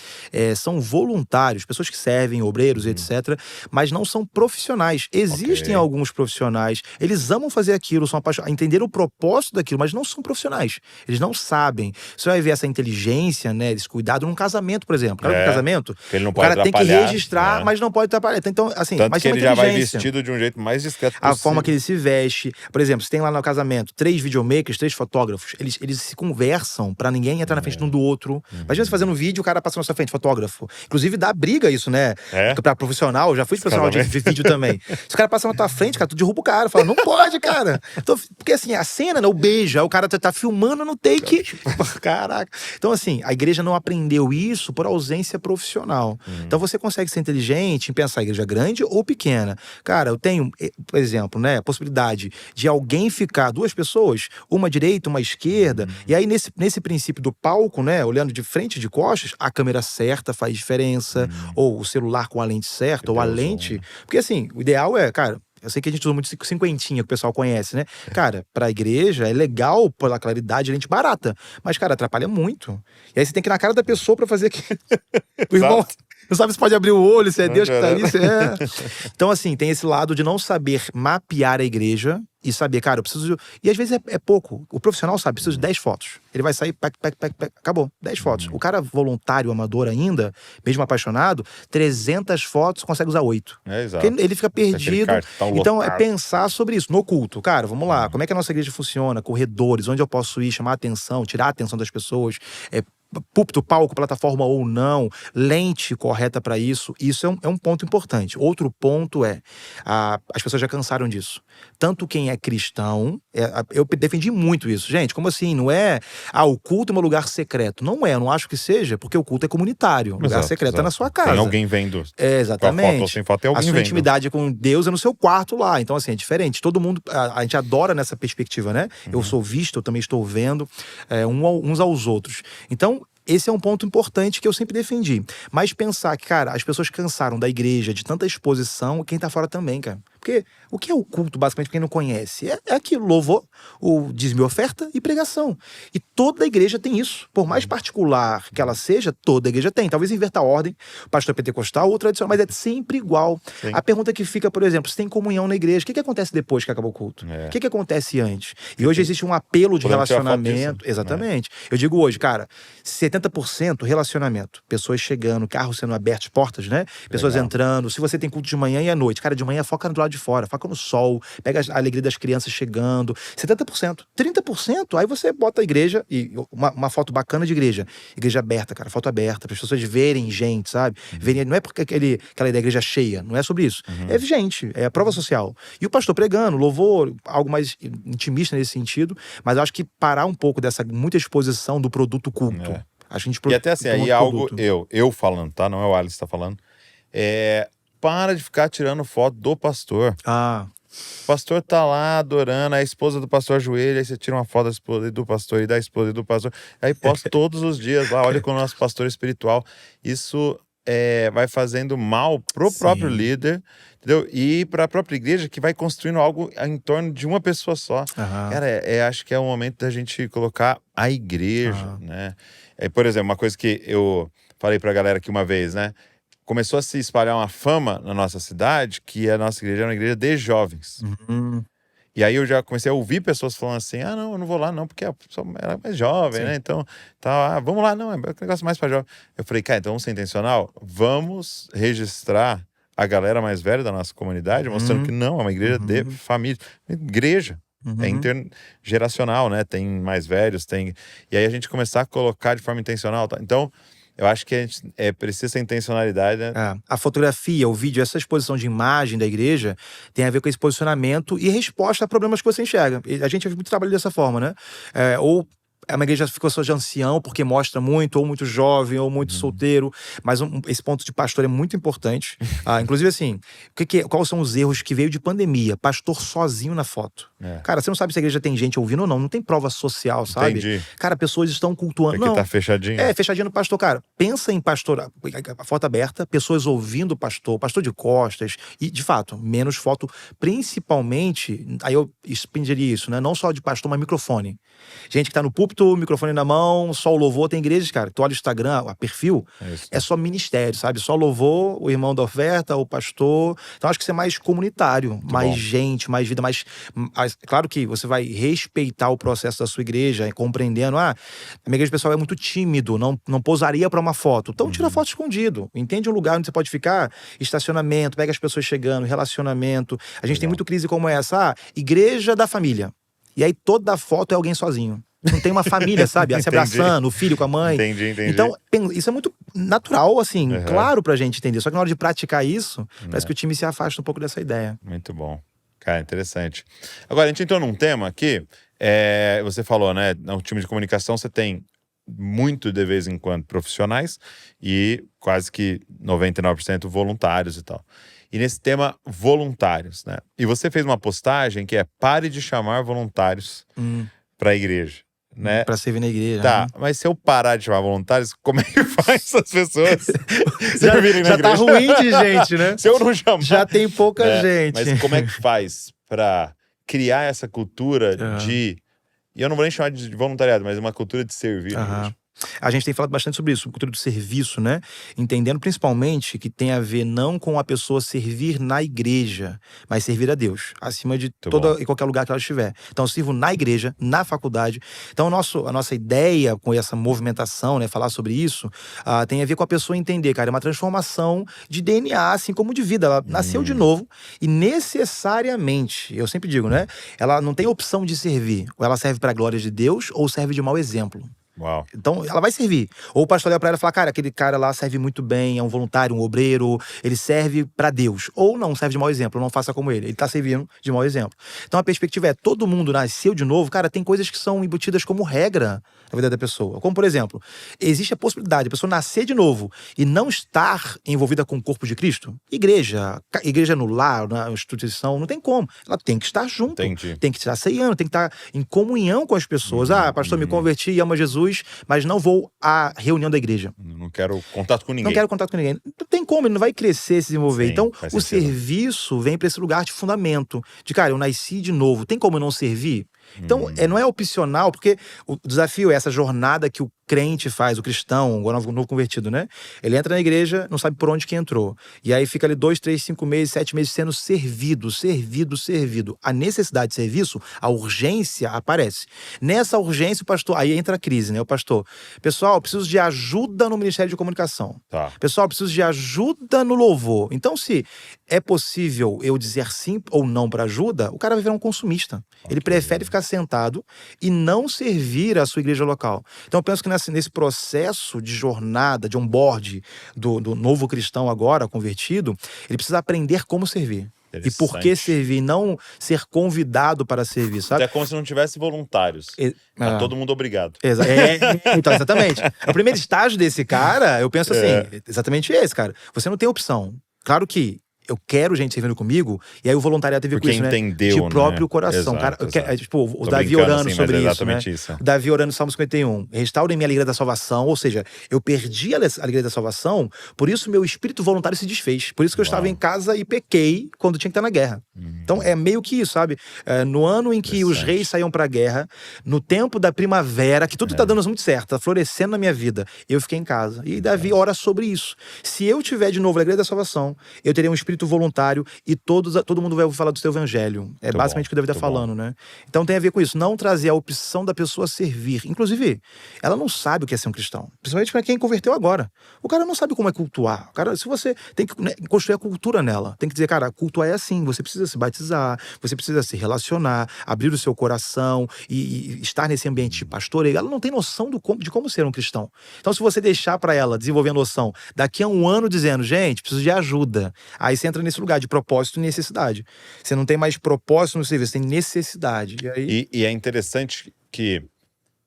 são voluntários, pessoas que servem, obreiros, etc., mas não são profissionais. Existem alguns profissionais, eles amam fazer aquilo, são apaixonados, entenderam o propósito daquilo, mas não são profissionais. Eles não sabem. Você vai ver essa inteligência, né, esse cuidado num casamento, por exemplo. Cara, no casamento, ele não o cara tem que registrar, né? mas não pode atrapalhar. Então, assim, tanto mas que ele já vai vestido de um jeito mais discreto possível. A forma que ele se veste. Por exemplo, se tem lá no casamento 3 videomakers, 3 fotógrafos, eles se conversam pra ninguém entrar na frente um do outro. Imagina você fazendo um vídeo, o cara passa na sua frente, fotógrafo. Inclusive dá briga isso, né? Pra profissional, eu já fui profissional de vídeo também. Se o cara passa na tua frente, cara, tu derruba o cara. Fala, não pode, cara. Então, porque assim, a cena, né, o beijo, aí o cara tá filmando no take. Caraca. Então, assim, a igreja não aprendeu isso por ausência profissional. Então, você consegue ser inteligente em pensar igreja grande ou pequena. Cara, eu tenho, por exemplo, né, a possibilidade de alguém ficar, 2 pessoas, uma à direita, uma à esquerda, e aí nesse princípio do palco, né, olhando de frente, de costas, a câmera certa faz diferença, ou o celular com a lente certa, ou a lente. Porque, assim, o ideal é, cara, eu sei que a gente usa muito cinquentinha, que o pessoal conhece, né? Cara, pra igreja é legal pela claridade, lente barata. Mas, cara, atrapalha muito. E aí você tem que ir na cara da pessoa pra fazer aquilo. O irmão não sabe se pode abrir o olho, se é Deus que tá ali, se é... Então, assim, tem esse lado de não saber mapear a igreja e saber, cara, eu preciso... E às vezes é pouco. O profissional sabe, preciso de 10 fotos. Ele vai sair, acabou, 10 fotos. O cara voluntário, amador ainda, mesmo apaixonado, 300 fotos, consegue usar 8. Exato. Porque ele fica perdido. Então, é pensar sobre isso. No culto, cara, vamos lá. Como é que a nossa igreja funciona? Corredores, onde eu posso ir, chamar a atenção, tirar a atenção das pessoas. púlpito, palco, plataforma ou não, lente correta para isso, isso é um ponto importante. Outro ponto as pessoas já cansaram disso. Tanto quem é cristão, eu defendi muito isso. Gente, como assim? Não é, o culto é um lugar secreto. Não é, eu não acho que seja, porque o culto é comunitário. O lugar secreto é na sua casa. Tem alguém vendo. Exatamente. Com a foto ou sem foto, tem alguém a sua vendo. intimidade com Deus é no seu quarto lá. Então, assim, é diferente. Todo mundo, a gente adora nessa perspectiva, né? Eu sou visto, eu também estou vendo uns aos outros. Então, esse é um ponto importante que eu sempre defendi. Mas pensar que, cara, as pessoas cansaram da igreja, de tanta exposição, quem tá fora também, cara. Porque o que é o culto, basicamente, pra quem não conhece? É aquilo, louvor, o dízimo e oferta e pregação. E toda igreja tem isso. Por mais particular que ela seja, toda igreja tem. Talvez inverta a ordem, pastor pentecostal ou tradicional, mas é sempre igual. Sim. A pergunta que fica, por exemplo, se tem comunhão na igreja, o que acontece depois que acabou o culto? O que acontece antes? E hoje existe um apelo de relacionamento. Exatamente. Eu digo hoje, cara, 70% relacionamento. Pessoas chegando, carros sendo abertos, portas, né? Pessoas entrando. Se você tem culto de manhã e à noite, cara, de manhã foca do lado de fora, foca no sol, pega a alegria das crianças chegando. 70%. 30%, aí você bota a igreja e uma foto bacana de igreja. Igreja aberta, cara, foto aberta, para as pessoas verem gente, sabe? Verem, não é porque aquela ideia da igreja cheia, não é sobre isso. É gente, é a prova social. E o pastor pregando, louvor, algo mais intimista nesse sentido, mas eu acho que parar um pouco dessa muita exposição do produto culto. A gente e até assim, aí algo, eu falando, tá? Não é o Alisson que tá falando. Para de ficar tirando foto do pastor. O pastor tá lá adorando, a esposa do pastor ajoelha, aí você tira uma foto da esposa do pastor e da esposa do pastor. Aí posta todos os dias lá, olha com o nosso pastor espiritual. Isso vai fazendo mal pro próprio líder, entendeu? E para a própria igreja, que vai construindo algo em torno de uma pessoa só. Cara, acho que é o momento da gente colocar a igreja, né? Por exemplo, uma coisa que eu falei pra galera aqui uma vez, né? Começou a se espalhar uma fama na nossa cidade que a nossa igreja era uma igreja de jovens. E aí eu já comecei a ouvir pessoas falando assim, não, eu não vou lá não, porque a pessoa era mais jovem, né? Então, vamos lá, não, é um negócio mais pra jovem. Eu falei, cara, então vamos ser intencional? Vamos registrar a galera mais velha da nossa comunidade, mostrando que não, é uma igreja de família. Igreja. É intergeracional, né? Tem mais velhos, E aí a gente começar a colocar de forma intencional, tá? Então, eu acho que a gente precisa ter intencionalidade, né? A fotografia, o vídeo, essa exposição de imagem da igreja tem a ver com esse posicionamento e resposta a problemas que você enxerga. A gente faz muito trabalho dessa forma, né? Ou uma igreja ficou só de ancião porque mostra muito, ou muito jovem, ou muito solteiro. Mas esse ponto de pastor é muito importante. Inclusive, assim, quais são os erros que veio de pandemia? Pastor sozinho na foto. Cara, você não sabe se a igreja tem gente ouvindo ou não. Não tem prova social, sabe? Entendi. Cara, pessoas estão cultuando. Porque tá fechadinho. Fechadinho no pastor. Cara, pensa em pastor, a foto aberta, pessoas ouvindo o pastor de costas. E, de fato, menos foto, principalmente, aí eu expandiria isso, né? Não só de pastor, mas microfone. Gente que tá no púlpito, microfone na mão, só o louvor. Tem igrejas, cara, tu olha o Instagram, a perfil, é só ministério, sabe? Só louvor, o irmão da oferta, o pastor. Então acho que isso é mais comunitário, mais gente, mais vida, mais... Claro que você vai respeitar o processo da sua igreja, compreendendo, a minha igreja pessoal é muito tímido, não pousaria pra uma foto. Então tira foto escondido. Entende um lugar onde você pode ficar? Estacionamento, pega as pessoas chegando, relacionamento. A gente tem muito crise como essa, igreja da família. E aí toda foto é alguém sozinho. Não tem uma família, sabe? Se abraçando, o filho com a mãe. Entendi. Então, isso é muito natural, assim, claro pra gente entender. Só que na hora de praticar isso, parece que o time se afasta um pouco dessa ideia. Muito bom. Cara, interessante. Agora, a gente entrou num tema aqui, você falou, né? No time de comunicação você tem muito, de vez em quando, profissionais e quase que 99% voluntários e tal. E nesse tema, voluntários, né? E você fez uma postagem que pare de chamar voluntários para a igreja, né? Para servir na igreja. Tá, mas se eu parar de chamar voluntários, como é que faz essas pessoas servirem na igreja? Já tá ruim de gente, né? Se eu não chamar... Já tem pouca gente. Mas como é que faz para criar essa cultura de... E eu não vou nem chamar de voluntariado, mas uma cultura de servir na igreja? A gente tem falado bastante sobre isso, cultura do serviço, né? Entendendo principalmente que tem a ver não com a pessoa servir na igreja, mas servir a Deus, acima de e qualquer lugar que ela estiver. Então eu sirvo na igreja, na faculdade. Então a nossa ideia com essa movimentação, né, falar sobre isso, tem a ver com a pessoa entender, cara, é uma transformação de DNA, assim como de vida. Ela nasceu de novo e necessariamente, eu sempre digo, né? Ela não tem opção de servir. Ou ela serve para a glória de Deus ou serve de mau exemplo. Uau. Então, ela vai servir. Ou o pastor olha pra ela e fala, cara, aquele cara lá serve muito bem, é um voluntário, um obreiro, ele serve pra Deus. Ou não, serve de mau exemplo, não faça como ele tá servindo de mau exemplo. Então, a perspectiva é, todo mundo nasceu de novo, cara, tem coisas que são embutidas como regra na vida da pessoa. Como, por exemplo, existe a possibilidade de a pessoa nascer de novo e não estar envolvida com o corpo de Cristo? Igreja no lar, na instituição, não tem como. Ela tem que estar junto. Entendi. Tem que estar ceiando, tem que estar em comunhão com as pessoas. Pastor, me converti e amo Jesus, mas não vou à reunião da igreja. Não quero contato com ninguém. Não quero contato com ninguém. Não tem como, ele não vai crescer, se desenvolver. Sim, então, faz o sentido. serviço vem para esse lugar de fundamento. De, cara, eu nasci de novo. Tem como eu não servir? Então, não é opcional, porque o desafio é essa jornada que o crente faz, o cristão, o novo convertido, né? Ele entra na igreja, não sabe por onde que entrou. E aí fica ali 2, 3, 5 meses, 7 meses sendo servido. A necessidade de serviço, a urgência aparece. Nessa urgência, o pastor, aí entra a crise, né? O pastor, pessoal, preciso de ajuda no Ministério de Comunicação. Tá. Pessoal, preciso de ajuda no louvor. Então, se é possível eu dizer sim ou não para ajuda, o cara vai virar um consumista. Ele prefere ficar sentado e não servir a sua igreja local. Então, eu penso que nesse processo de jornada, de onboard do novo cristão agora, convertido, ele precisa aprender como servir. E por que servir, não ser convidado para servir, sabe? É como se não tivesse voluntários. Tá todo mundo obrigado. Então, exatamente. O primeiro estágio desse cara, eu penso assim, exatamente esse, cara. Você não tem opção. Claro que eu quero gente servindo comigo, e aí o voluntariado teve com isso, né? Entendeu, de próprio né? coração. Exato, cara, tipo, o Tô Davi brincando orando assim, sobre mas é isso, né? exatamente isso. O Davi orando no Salmo 51. Restaurem minha alegria da salvação. Ou seja, eu perdi a alegria da salvação, por isso meu espírito voluntário se desfez. Por isso que eu estava em casa e pequei quando tinha que estar na guerra. Então é meio que isso, sabe? No ano em que os reis saíam pra guerra, no tempo da primavera, que tudo tá dando muito certo, tá florescendo na minha vida, eu fiquei em casa. E Davi ora sobre isso. Se eu tiver de novo a alegria da salvação, eu terei um espírito voluntário e todo mundo vai ouvir falar do seu evangelho. É Muito basicamente bom, o que Davi tá muito falando, né? Então tem a ver com isso. Não trazer a opção da pessoa servir. Inclusive, ela não sabe o que é ser um cristão. Principalmente para quem converteu agora. O cara não sabe como é cultuar. O cara, se você tem que construir a cultura nela. Tem que dizer, cara, cultuar é assim. Você precisa se batizar, você precisa se relacionar, abrir o seu coração e estar nesse ambiente de pastoreio. Ela não tem noção de como ser um cristão. Então, se você deixar para ela desenvolver a noção daqui a um ano dizendo, gente, preciso de ajuda. Aí você entra nesse lugar de propósito e necessidade. Você não tem mais propósito no serviço, você tem necessidade. E aí... E é interessante que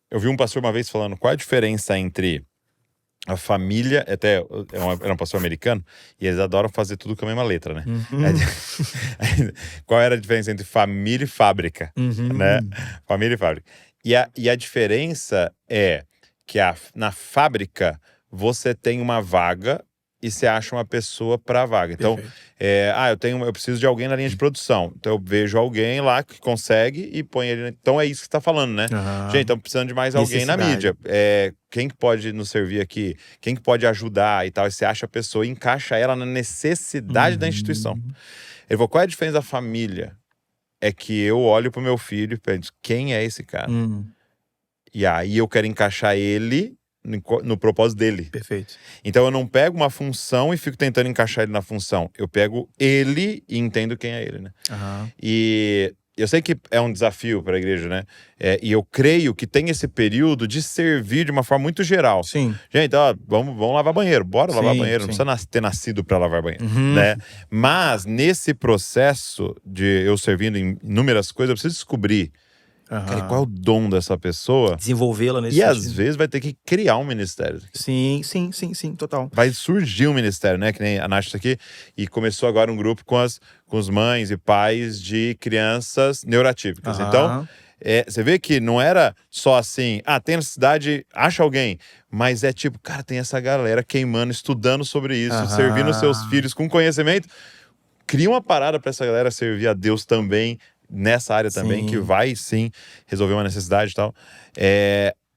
eu vi um pastor uma vez falando qual a diferença entre a família, até era um pastor americano, e eles adoram fazer tudo com a mesma letra, né? Qual era a diferença entre família e fábrica, né? Família e fábrica. E a diferença é que na fábrica você tem uma vaga e você acha uma pessoa para a vaga. Então, eu preciso de alguém na linha de produção. Então, eu vejo alguém lá que consegue e põe ele. Então, é isso que você tá falando, né? Gente, estamos precisando de mais alguém na mídia. Quem que pode nos servir aqui? Quem que pode ajudar e tal? E você acha a pessoa e encaixa ela na necessidade da instituição. Ele falou, qual é a diferença da família? É que eu olho pro meu filho e penso, quem é esse cara? E aí eu quero encaixar ele no propósito dele. Perfeito. Então eu não pego uma função e fico tentando encaixar ele na função. Eu pego ele e entendo quem é ele, né? E eu sei que é um desafio para a igreja, né? E eu creio que tem esse período de servir de uma forma muito geral. Sim. Gente, vamos lavar banheiro. Bora lavar banheiro. Não precisa ter nascido para lavar banheiro, né? Mas nesse processo de eu servindo em inúmeras coisas, eu preciso descobrir cara, qual é o dom dessa pessoa? Desenvolvê-la nesse sentido. Às vezes vai ter que criar um ministério. Sim, total. Vai surgir um ministério, né? Que nem a Nath tá aqui. E começou agora um grupo com as mães e pais de crianças neuroatípicas. Então, você vê que não era só assim, tem necessidade, acha alguém. Mas é tipo, cara, tem essa galera queimando, estudando sobre isso, servindo seus filhos com conhecimento. Cria uma parada para essa galera servir a Deus também, nessa área também, que vai sim resolver uma necessidade e tal.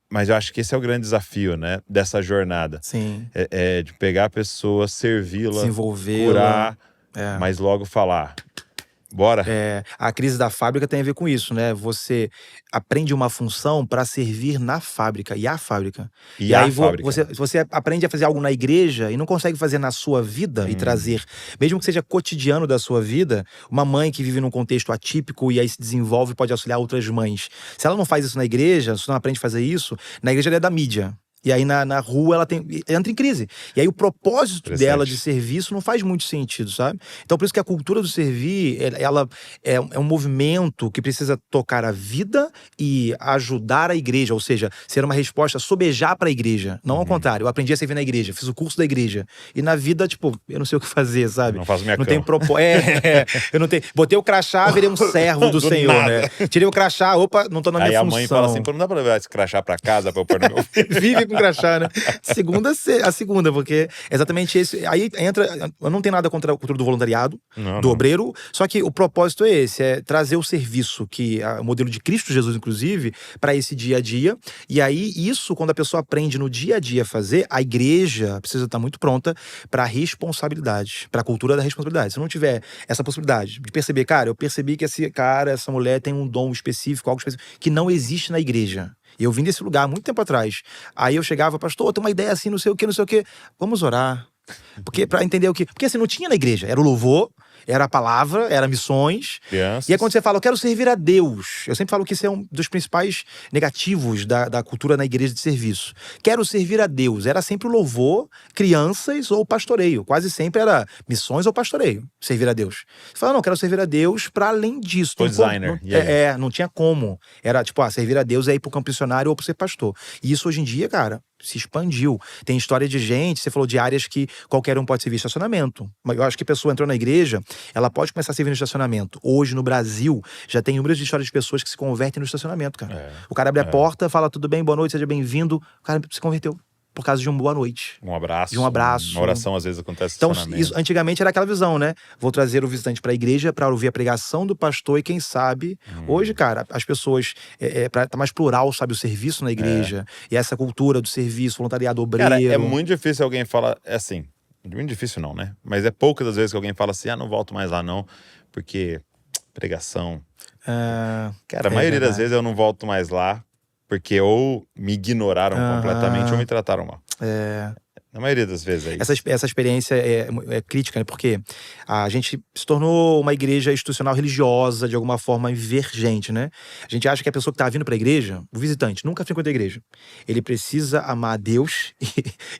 Mas eu acho que esse é o grande desafio, né? Dessa jornada. Sim. De pegar a pessoa, servi-la, desenvolvê-la, curar, mas logo falar. Bora. A crise da fábrica tem a ver com isso, né? Você aprende uma função para servir na fábrica e a fábrica. E a aí fábrica. você aprende a fazer algo na igreja e não consegue fazer na sua vida e trazer, mesmo que seja cotidiano da sua vida, uma mãe que vive num contexto atípico e aí se desenvolve e pode auxiliar outras mães. Se ela não faz isso na igreja, se não aprende a fazer isso, na igreja ela é da mídia. E aí na rua ela entra em crise. E aí o propósito dela de serviço não faz muito sentido, sabe? Então por isso que a cultura do servir, ela é um movimento que precisa tocar a vida e ajudar a igreja, ou seja, ser uma resposta, sobejar para a igreja. Não ao contrário, eu aprendi a servir na igreja, fiz o curso da igreja. E na vida, tipo, eu não sei o que fazer, sabe? Não faço minha Não cama. tem propósito. Eu não tenho. Botei o crachá, virei um servo do Senhor, nada. né? Tirei o crachá, opa, não tô na minha Aí a função. mãe fala assim, pô, não dá pra levar esse crachá pra casa pra eu pôr no meu filho. Vive com crachá, né? A segunda, porque é exatamente esse. Aí entra. Eu não tenho nada contra a cultura do voluntariado, do obreiro, só que o propósito é esse: é trazer o serviço, que é o modelo de Cristo Jesus, inclusive, para esse dia a dia. E aí, isso, quando a pessoa aprende no dia a dia a fazer, a igreja precisa estar muito pronta para responsabilidade, para a cultura da responsabilidade. Se não tiver essa possibilidade de perceber, cara, eu percebi que esse cara, essa mulher tem um dom específico, algo específico, que não existe na igreja. E eu vim desse lugar há muito tempo atrás. Aí eu chegava, pastor, tem uma ideia assim, não sei o quê. Vamos orar. Porque pra entender o quê? Porque assim, não tinha na igreja. Era o louvor, era a palavra, era missões. Crianças. E aí quando você fala, eu quero servir a Deus. Eu sempre falo que isso é um dos principais negativos da cultura na igreja de serviço. Quero servir a Deus. Era sempre o louvor, crianças ou pastoreio. Quase sempre era missões ou pastoreio. Servir a Deus. Você fala, não, quero servir a Deus para além disso. Sou designer. Não tinha como. Era tipo, servir a Deus é ir pro campo missionário ou pro ser pastor. E isso hoje em dia, cara, se expandiu. Tem história de gente, você falou de áreas que qualquer um pode servir estacionamento. Mas eu acho que a pessoa entrou na igreja, ela pode começar a servir no estacionamento. Hoje, no Brasil, já tem inúmeras histórias de pessoas que se convertem no estacionamento, cara. O cara abre a porta, fala, tudo bem, boa noite, seja bem-vindo. O cara se converteu por causa de um boa noite. Um abraço. De um abraço. Uma oração, às vezes, acontece Então, no estacionamento. isso, antigamente era aquela visão, né? Vou trazer o visitante para a igreja para ouvir a pregação do pastor e quem sabe... Hoje, cara, as pessoas... tá mais plural, sabe? O serviço na igreja. E essa cultura do serviço, voluntariado obreiro. Cara, é muito difícil alguém falar... É assim, muito difícil não, né? Mas é poucas das vezes que alguém fala assim, não volto mais lá não, porque pregação... Cara, a maioria das vezes eu não volto mais lá, porque ou me ignoraram completamente ou me trataram mal. Na maioria das vezes é isso. Essa experiência é crítica, né? Porque a gente se tornou uma igreja institucional religiosa, de alguma forma divergente, né? A gente acha que a pessoa que tá vindo pra igreja, o visitante, nunca frequenta a igreja. Ele precisa amar a Deus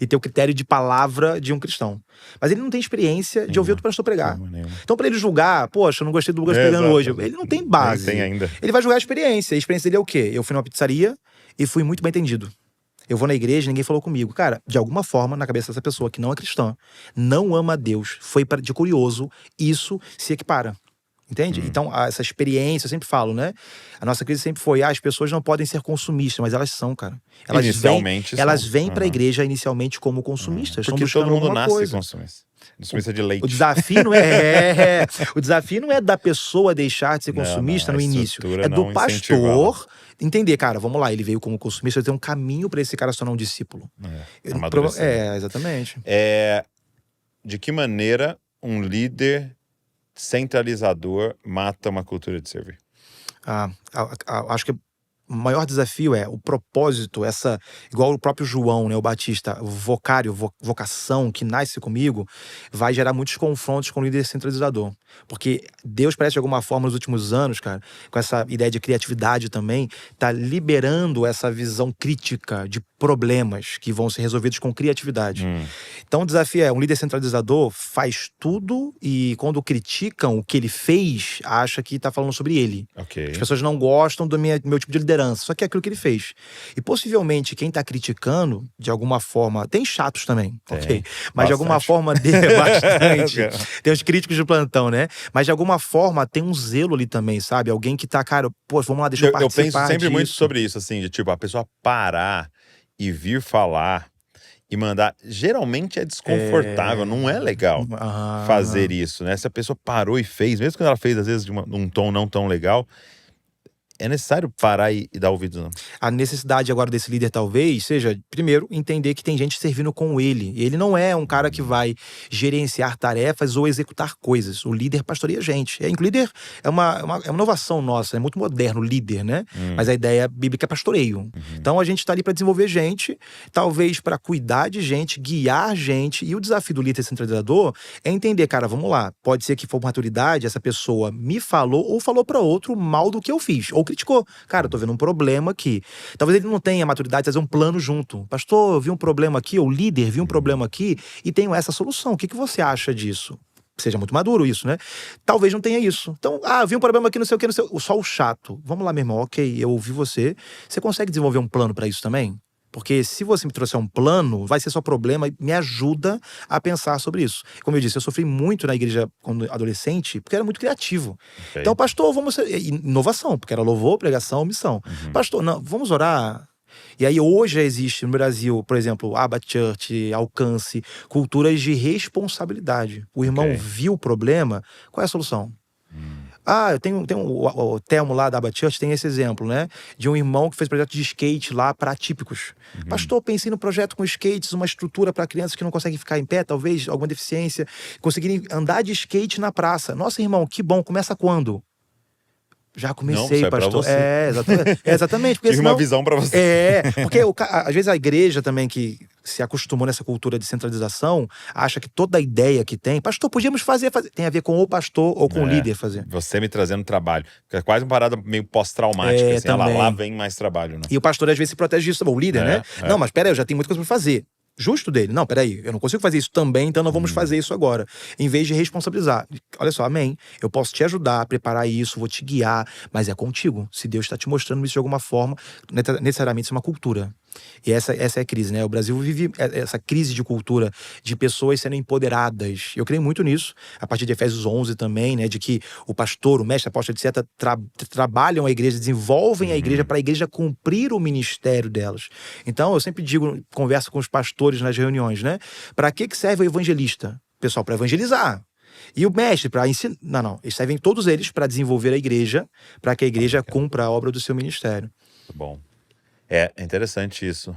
e ter o critério de palavra de um cristão. Mas ele não tem experiência de ouvir outro pastor pregar. Então, pra ele julgar, poxa, eu não gostei do Lucas pregando hoje. Ele não tem base. Não tem ainda. Ele vai julgar a experiência. A experiência dele é o quê? Eu fui numa pizzaria e fui muito bem entendido. Eu vou na igreja, ninguém falou comigo. Cara, de alguma forma, na cabeça dessa pessoa que não é cristã, não ama a Deus, foi de curioso, isso se equipara. Entende? Então, essa experiência, eu sempre falo, né? A nossa crise sempre foi, as pessoas não podem ser consumistas, mas elas são, cara. Elas vêm pra igreja inicialmente como consumistas. Porque todo mundo nasce consumista. Consumista de leite. O desafio não é da pessoa deixar de ser consumista no início. É do pastor entender, cara, vamos lá, ele veio como consumista, tem um caminho pra esse cara se tornar um discípulo. Exatamente. De que maneira um líder centralizador mata uma cultura de servir? Acho que o maior desafio é o propósito, igual o próprio João, né, o Batista, vocação que nasce comigo, vai gerar muitos confrontos com o líder centralizador. Porque Deus parece de alguma forma nos últimos anos, cara, com essa ideia de criatividade também, tá liberando essa visão crítica de problemas que vão ser resolvidos com criatividade. Então o desafio é, um líder centralizador faz tudo e quando criticam o que ele fez, acha que tá falando sobre ele. As pessoas não gostam do meu tipo de liderança, só que é aquilo que ele fez. E possivelmente quem tá criticando, de alguma forma, tem chatos também, mas bastante. De alguma forma, bastante. Tem os críticos de plantão, né? Mas de alguma forma tem um zelo ali também, sabe? Alguém que tá, cara, pô, vamos lá, deixa eu participar Eu penso sempre disso. muito sobre isso, assim, de tipo, a pessoa parar e vir falar e mandar, geralmente é desconfortável, não é legal fazer isso, né? Se a pessoa parou e fez, mesmo quando ela fez, às vezes, de um tom não tão legal, é necessário parar e dar ouvidos, não? A necessidade agora desse líder talvez seja, primeiro, entender que tem gente servindo com ele. Ele não é um cara que vai gerenciar tarefas ou executar coisas. O líder pastoreia gente. O líder é uma inovação nossa, é muito moderno o líder, né? Mas a ideia bíblica é pastoreio. Então a gente está ali para desenvolver gente, talvez para cuidar de gente, guiar gente. E o desafio do líder centralizador é entender, cara, vamos lá, pode ser que for maturidade, essa pessoa me falou ou falou para outro mal do que eu fiz, ou criticou. Cara, eu tô vendo um problema aqui. Talvez ele não tenha a maturidade de fazer um plano junto. Pastor, eu vi um problema aqui, ou líder, vi um problema aqui e tenho essa solução. O que você acha disso? Seja muito maduro isso, né? Talvez não tenha isso. Então, vi um problema aqui, não sei o que, só o chato. Vamos lá, meu irmão, ok, eu ouvi você. Você consegue desenvolver um plano para isso também? Porque se você me trouxer um plano, vai ser só problema, me ajuda a pensar sobre isso. Como eu disse, eu sofri muito na igreja quando adolescente, porque era muito criativo. Okay. Então, pastor, vamos... Inovação, porque era louvor, pregação, missão. Pastor, não, vamos orar. E aí hoje já existe no Brasil, por exemplo, Abba Church, Alcance, culturas de responsabilidade. O irmão viu o problema, qual é a solução? Eu tenho o Telmo lá da Abba Church tem esse exemplo, né? De um irmão que fez projeto de skate lá para atípicos. Pastor, pensei no projeto com skates, uma estrutura para crianças que não conseguem ficar em pé, talvez alguma deficiência, conseguirem andar de skate na praça. Nossa, irmão, que bom, começa quando? Já comecei, não, pastor. Exatamente. Exatamente. Porque Tive senão, uma visão para você. Porque às vezes a igreja também que se acostumou nessa cultura de centralização, acha que toda a ideia que tem, pastor, podíamos fazer, tem a ver com o pastor ou com o líder fazer. Você me trazendo trabalho. É quase uma parada meio pós-traumática, assim, lá vem mais trabalho, né? E o pastor às vezes se protege disso, o líder, né? Não, mas peraí, eu já tenho muita coisa pra fazer. Justo dele. Não, peraí, eu não consigo fazer isso também, então não vamos fazer isso agora. Em vez de responsabilizar. Olha só, amém. Eu posso te ajudar a preparar isso, vou te guiar, mas é contigo. Se Deus está te mostrando isso de alguma forma, necessariamente isso é uma cultura. E essa é a crise, né? O Brasil vive essa crise de cultura, de pessoas sendo empoderadas. Eu creio muito nisso, a partir de Efésios 11 também, né? De que o pastor, o mestre, apóstolo, etc., trabalham a igreja, desenvolvem a igreja para a igreja cumprir o ministério delas. Então, eu sempre digo, converso com os pastores nas reuniões, né? Para que serve o evangelista? Pessoal, para evangelizar. E o mestre para ensinar. Não. Eles servem todos eles para desenvolver a igreja, para que a igreja cumpra a obra do seu ministério. Bom. É interessante isso,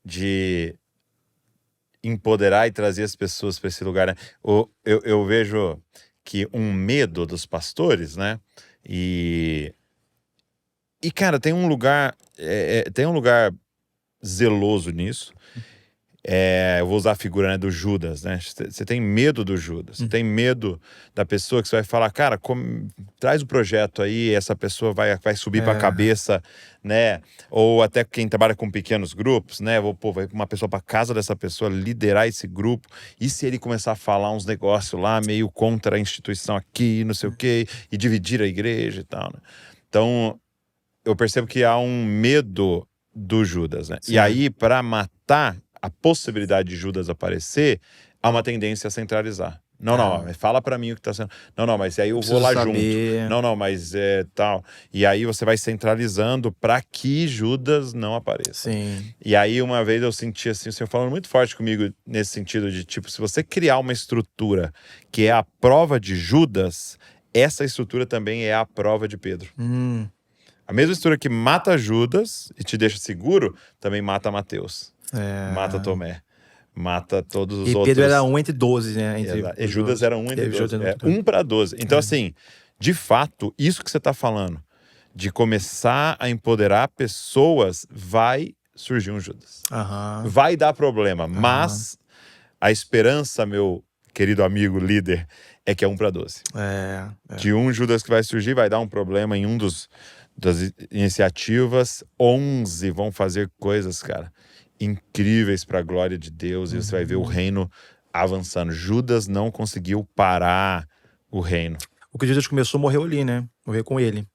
de empoderar e trazer as pessoas para esse lugar, né? Eu vejo que um medo dos pastores, né? E cara, tem um lugar zeloso nisso. Eu vou usar a figura, né, do Judas, né? Você tem medo do Judas, você tem medo da pessoa que você vai falar, cara, traz o projeto aí, essa pessoa vai subir para a cabeça, né? Ou até quem trabalha com pequenos grupos, né? Vai uma pessoa para casa dessa pessoa, liderar esse grupo, e se ele começar a falar uns negócios lá, meio contra a instituição aqui, não sei o quê, e dividir a igreja e tal, né? Então, eu percebo que há um medo do Judas, né? Sim. E aí, para matar a possibilidade de Judas aparecer, há uma tendência a centralizar. Não, fala pra mim o que tá sendo. Não, mas aí eu vou lá saber. Junto. Não, mas tal. E aí você vai centralizando pra que Judas não apareça. Sim. E aí uma vez eu senti assim, o Senhor falando muito forte comigo nesse sentido de tipo, se você criar uma estrutura que é a prova de Judas, essa estrutura também é a prova de Pedro. A mesma estrutura que mata Judas e te deixa seguro, também mata Mateus. Mata Tomé. Mata todos os outros. E Pedro era 1 entre 12, né? E Judas era 1 entre 12. 1 para 12. Então, assim, de fato, isso que você está falando, de começar a empoderar pessoas, vai surgir um Judas. Vai dar problema. Mas a esperança, meu querido amigo líder, é que é 1 para 12. De um Judas que vai surgir, vai dar um problema em das iniciativas. 11 vão fazer coisas, cara, incríveis para a glória de Deus, e você vai ver o reino avançando. Judas não conseguiu parar o reino. O que Judas começou, morreu ali, né? Morreu com ele.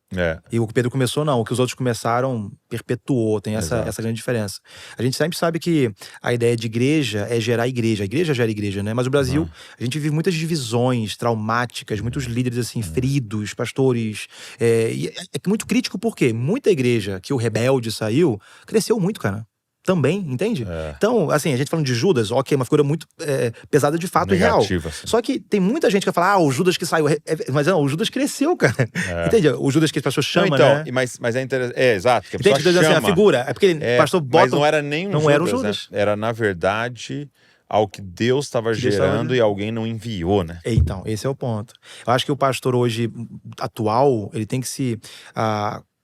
E o que Pedro começou, não. O que os outros começaram, perpetuou. Tem essa grande diferença. A gente sempre sabe que a ideia de igreja é gerar igreja. A igreja gera igreja, né? Mas o Brasil, a gente vive muitas divisões traumáticas, muitos líderes, assim, feridos, pastores. E é muito crítico porque muita igreja que o rebelde saiu, cresceu muito, cara. também, entende? É. Então, assim, a gente falando de Judas, ok, uma figura muito pesada de fato e real. Negativa, assim. Só que tem muita gente que vai falar, o Judas que saiu. Mas não, o Judas cresceu, cara. Entende? O Judas que as pessoas chamam, Não, então, né? mas é interessante. É, exato. Que a Entende? pessoa Então, assim, chama. a figura. É porque o pastor bota. Mas não era nem um não Judas, era o Judas. né? Era, na verdade, algo que Deus estava Que Deus tava gerando e alguém não enviou, né? Então, esse é o ponto. Eu acho que o pastor hoje, atual, ele tem que se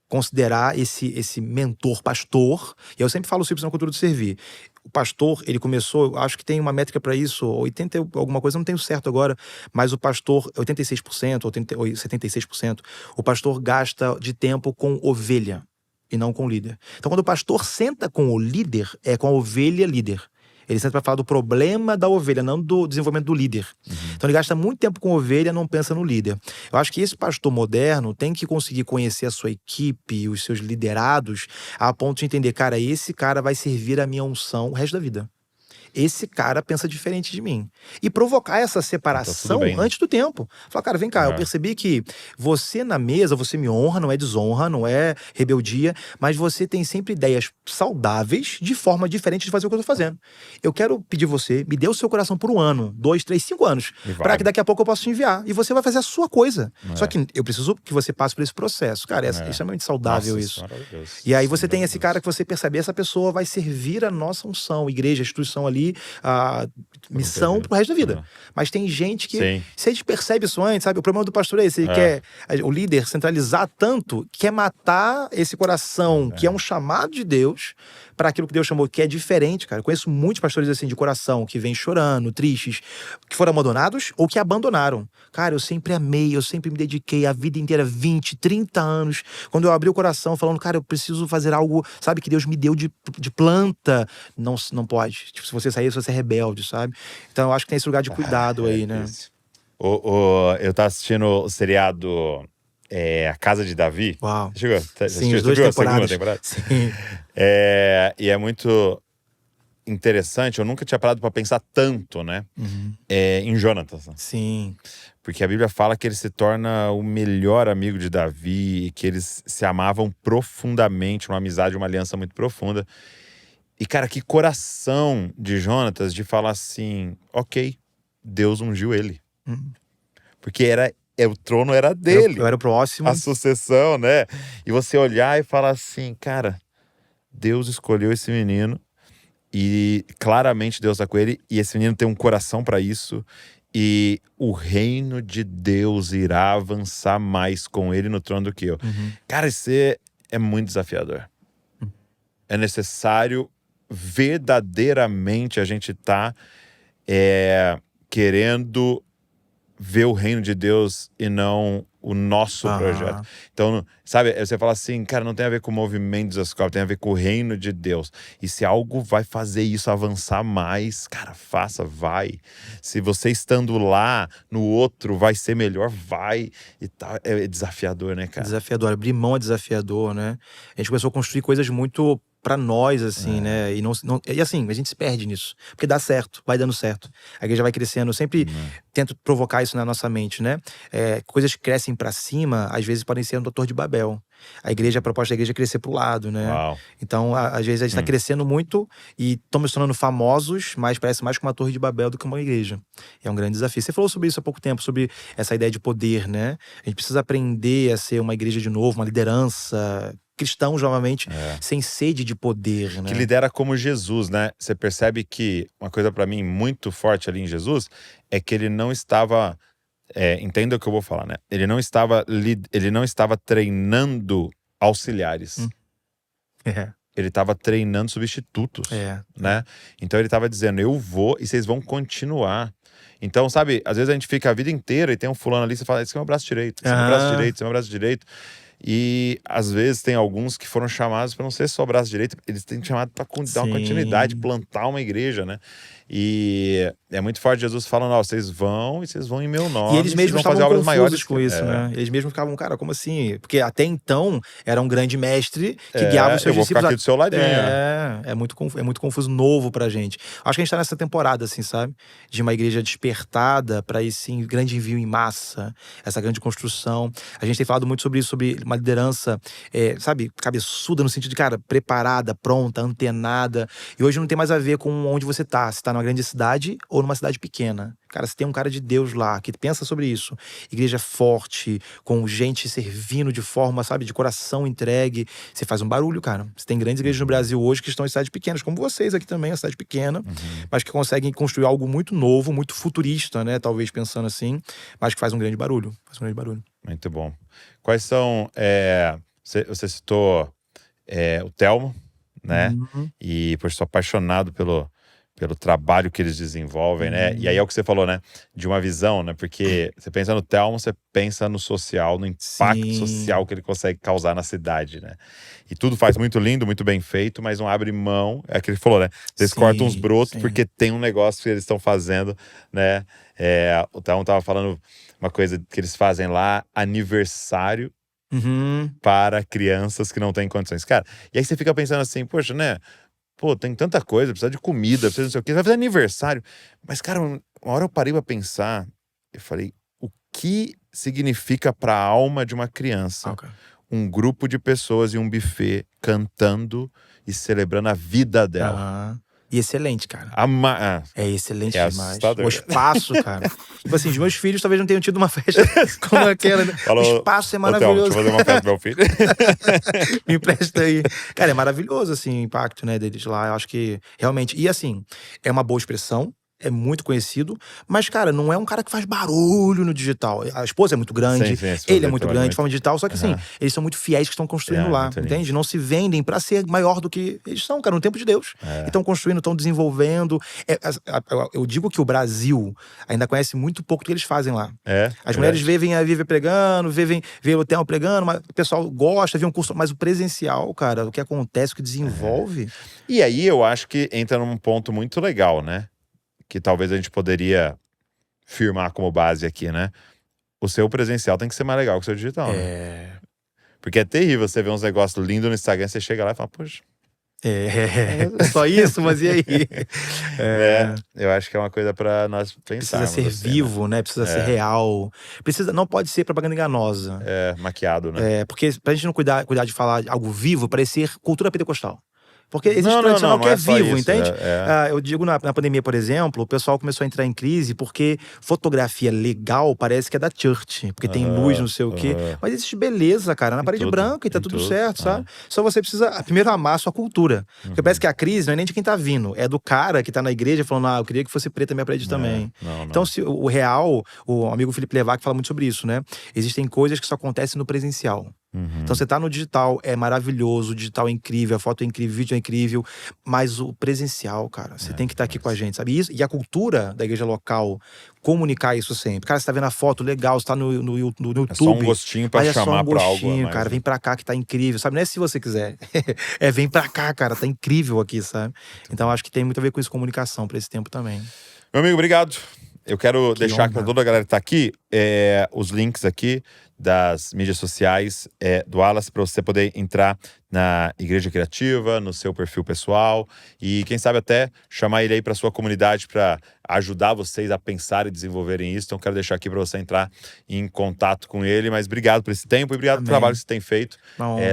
considerar esse mentor pastor. E eu sempre falo isso na cultura do servir. O pastor, ele começou, acho que tem uma métrica para isso, 80 alguma coisa, não tenho certo agora, mas o pastor, 86%, ou 76%, o pastor gasta de tempo com ovelha e não com líder. Então, quando o pastor senta com o líder, é com a ovelha líder. Ele senta para falar do problema da ovelha, não do desenvolvimento do líder. Então ele gasta muito tempo com ovelha, não pensa no líder. Eu acho que esse pastor moderno tem que conseguir conhecer a sua equipe, os seus liderados, a ponto de entender, cara, esse cara vai servir a minha unção o resto da vida. Esse cara pensa diferente de mim. E provocar essa separação bem, né? antes do tempo. Falar, cara, vem cá, eu percebi que você na mesa, você me honra, não é desonra, não é rebeldia, mas você tem sempre ideias saudáveis de forma diferente de fazer o que eu tô fazendo. Eu quero pedir você, me dê o seu coração por 1 ano, 2, 3, 5 anos, para que daqui a pouco eu possa te enviar. E você vai fazer a sua coisa. Só que eu preciso que você passe por esse processo. Cara, é extremamente saudável. Nossa, isso. maravilhoso. E aí você tem esse cara que você percebe, essa pessoa vai servir a nossa unção, igreja, instituição ali, a missão pro resto da vida. Mas tem gente que, se a gente percebe isso antes, sabe? O problema do pastor é esse, ele quer, o líder centralizar tanto, quer matar esse coração, que é um chamado de Deus, para aquilo que Deus chamou, que é diferente, cara. Eu conheço muitos pastores assim, de coração, que vêm chorando, tristes, que foram abandonados ou que abandonaram. Cara, eu sempre amei, eu sempre me dediquei a vida inteira, 20, 30 anos, quando eu abri o coração, falando, cara, eu preciso fazer algo, sabe, que Deus me deu de planta. Não pode. Tipo, se você sair, você é rebelde, sabe? Então eu acho que tem esse lugar de cuidado aí, né? Eu tava assistindo o seriado A Casa de Davi. Uau. Chegou? Sim, as 2 temporadas. A segunda temporada? Sim. E é muito interessante, eu nunca tinha parado pra pensar tanto, né? Em Jonatas. Né? Sim. Porque a Bíblia fala que ele se torna o melhor amigo de Davi, e que eles se amavam profundamente, uma amizade, uma aliança muito profunda. E, cara, que coração de Jonatas de falar assim, ok, Deus ungiu ele. Porque o trono era dele. Eu era o próximo. A sucessão, né? E você olhar e falar assim, cara, Deus escolheu esse menino e claramente Deus tá com ele e esse menino tem um coração para isso e o reino de Deus irá avançar mais com ele no trono do que eu. Cara, isso é muito desafiador. É necessário verdadeiramente a gente tá querendo ver o reino de Deus e não o nosso projeto. Então, sabe, você fala assim, cara, não tem a ver com o movimento dos Ascop, tem a ver com o reino de Deus. E se algo vai fazer isso avançar mais, cara, faça, vai. Se você estando lá, no outro, vai ser melhor, vai. E tá, é desafiador, né, cara? Desafiador, abrir mão é desafiador, né? A gente começou a construir coisas muito pra nós, assim, né? E assim, a gente se perde nisso. Porque dá certo, vai dando certo. A igreja vai crescendo. Eu sempre tento provocar isso na nossa mente, né? Coisas que crescem pra cima, às vezes podem ser um Torre de Babel. A proposta da igreja é crescer pro lado, né? Uau. Então, às vezes a gente tá crescendo muito e estamos se tornando famosos, mas parece mais como uma Torre de Babel do que uma igreja. É um grande desafio. Você falou sobre isso há pouco tempo, sobre essa ideia de poder, né? A gente precisa aprender a ser uma igreja de novo, uma liderança cristãos, novamente, sem sede de poder, né? Que lidera como Jesus, né? Você percebe que uma coisa pra mim muito forte ali em Jesus é que ele não estava, entenda o que eu vou falar, né? Ele não estava treinando auxiliares. Ele estava treinando substitutos, né? Então ele estava dizendo, eu vou e vocês vão continuar. Então, sabe, às vezes a gente fica a vida inteira e tem um fulano ali, você fala, esse é o meu braço direito, esse é o meu braço direito, esse é o meu braço direito. E às vezes tem alguns que foram chamados para não ser só braço direito, eles têm chamado para dar uma continuidade, plantar uma igreja, né? E é muito forte Jesus falando, ó, vocês vão e vocês vão em meu nome. E eles mesmos vão fazer estavam obras maiores confusos com isso, né? Eles mesmos ficavam, cara, como assim? Porque até então era um grande mestre que guiava os seus eu vou discípulos. ficar aqui do seu ladinho. É muito confuso, novo pra gente. Acho que a gente tá nessa temporada, assim, sabe? De uma igreja despertada pra esse grande envio em massa, essa grande construção. A gente tem falado muito sobre isso, sobre uma liderança, sabe, cabeçuda, no sentido de, cara, preparada, pronta, antenada. E hoje não tem mais a ver com onde você tá. Se tá numa grande cidade ou numa cidade pequena. Cara, se tem um cara de Deus lá que pensa sobre isso, igreja forte, com gente servindo de forma, sabe, de coração entregue, você faz um barulho, cara. Você tem grandes igrejas no Brasil hoje que estão em cidades pequenas, como vocês aqui também, uma cidade pequena, mas que conseguem construir algo muito novo, muito futurista, né? Talvez pensando assim, mas que faz um grande barulho. Faz um grande barulho. Muito bom. Quais são... você citou o Telmo, né? E, poxa, sou apaixonado pelo trabalho que eles desenvolvem, né? E aí é o que você falou, né? De uma visão, né? Porque você pensa no Telmo, você pensa no social, no impacto social que ele consegue causar na cidade, né? E tudo faz muito lindo, muito bem feito, mas não abre mão. É o que ele falou, né? Eles cortam uns brotos porque tem um negócio que eles estão fazendo, né? O Telmo tava falando uma coisa que eles fazem lá, aniversário para crianças que não têm condições. Cara, e aí você fica pensando assim, poxa, né? Pô, tem tanta coisa, precisa de comida, precisa de não sei o quê, vai fazer aniversário. Mas, cara, uma hora eu parei pra pensar, eu falei, o que significa pra alma de uma criança um grupo de pessoas em um buffet cantando e celebrando a vida dela? E excelente, cara. É excelente demais. Assustador. O espaço, cara. Tipo assim, os meus filhos talvez não tenham tido uma festa como aquela, né? O espaço é maravilhoso. Deixa eu fazer uma festa pro meu filho. Me empresta aí. Cara, é maravilhoso, assim, o impacto, né, deles lá. Eu acho que, realmente... E, assim, é uma boa expressão. É muito conhecido, mas, cara, não é um cara que faz barulho no digital. A esposa é muito grande, ele é muito grande de forma digital, só que assim, eles são muito fiéis que estão construindo lá, entende? Não se vendem pra ser maior do que eles são, cara, no tempo de Deus. E estão construindo, estão desenvolvendo. Eu digo que o Brasil ainda conhece muito pouco do que eles fazem lá. As mulheres vivem pregando, vê o Telmo pregando, mas o pessoal gosta, vê um curso, mas o presencial, cara, o que acontece, o que desenvolve. E aí eu acho que entra num ponto muito legal, né? Que talvez a gente poderia firmar como base aqui, né? O seu presencial tem que ser mais legal que o seu digital, né? Porque é terrível você ver uns negócios lindos no Instagram, você chega lá e fala, poxa... Só isso? Mas e aí? Eu acho que é uma coisa pra nós pensarmos. Precisa ser vivo, né? Precisa ser real. Não pode ser propaganda enganosa. Maquiado, né? Porque pra gente não cuidar de falar de algo vivo, parecer cultura pentecostal. Porque existe não, tradicional que é vivo, isso, entende? Eu digo na pandemia, por exemplo, o pessoal começou a entrar em crise porque fotografia legal parece que é da church, porque tem luz, não sei o quê. Mas existe beleza, cara, na parede branca e tá tudo certo, sabe? Só você precisa primeiro amar a sua cultura. Porque parece que a crise não é nem de quem tá vindo, é do cara que tá na igreja falando, eu queria que fosse preta a minha parede também. Então, se o real, o amigo Felipe Levac fala muito sobre isso, né? Existem coisas que só acontecem no presencial. Então você tá no digital, é maravilhoso, o digital é incrível, a foto é incrível, o vídeo é incrível, mas o presencial, cara, você tem que estar aqui com a gente, sabe? E a cultura da igreja local, comunicar isso sempre. Cara, você tá vendo a foto, legal, você tá no YouTube. É só um gostinho pra chamar pra algo. Cara, vem pra cá que tá incrível, sabe? Não é se você quiser, vem pra cá, cara, tá incrível aqui, sabe? Então acho que tem muito a ver com isso, comunicação pra esse tempo também. Meu amigo, obrigado. Eu quero deixar pra toda a galera que tá aqui, os links aqui das mídias sociais do Wallace para você poder entrar na Igreja Criativa, no seu perfil pessoal e quem sabe até chamar ele aí para sua comunidade para ajudar vocês a pensar e desenvolverem isso. Então quero deixar aqui para você entrar em contato com ele, mas obrigado por esse tempo e obrigado pelo trabalho que você tem feito,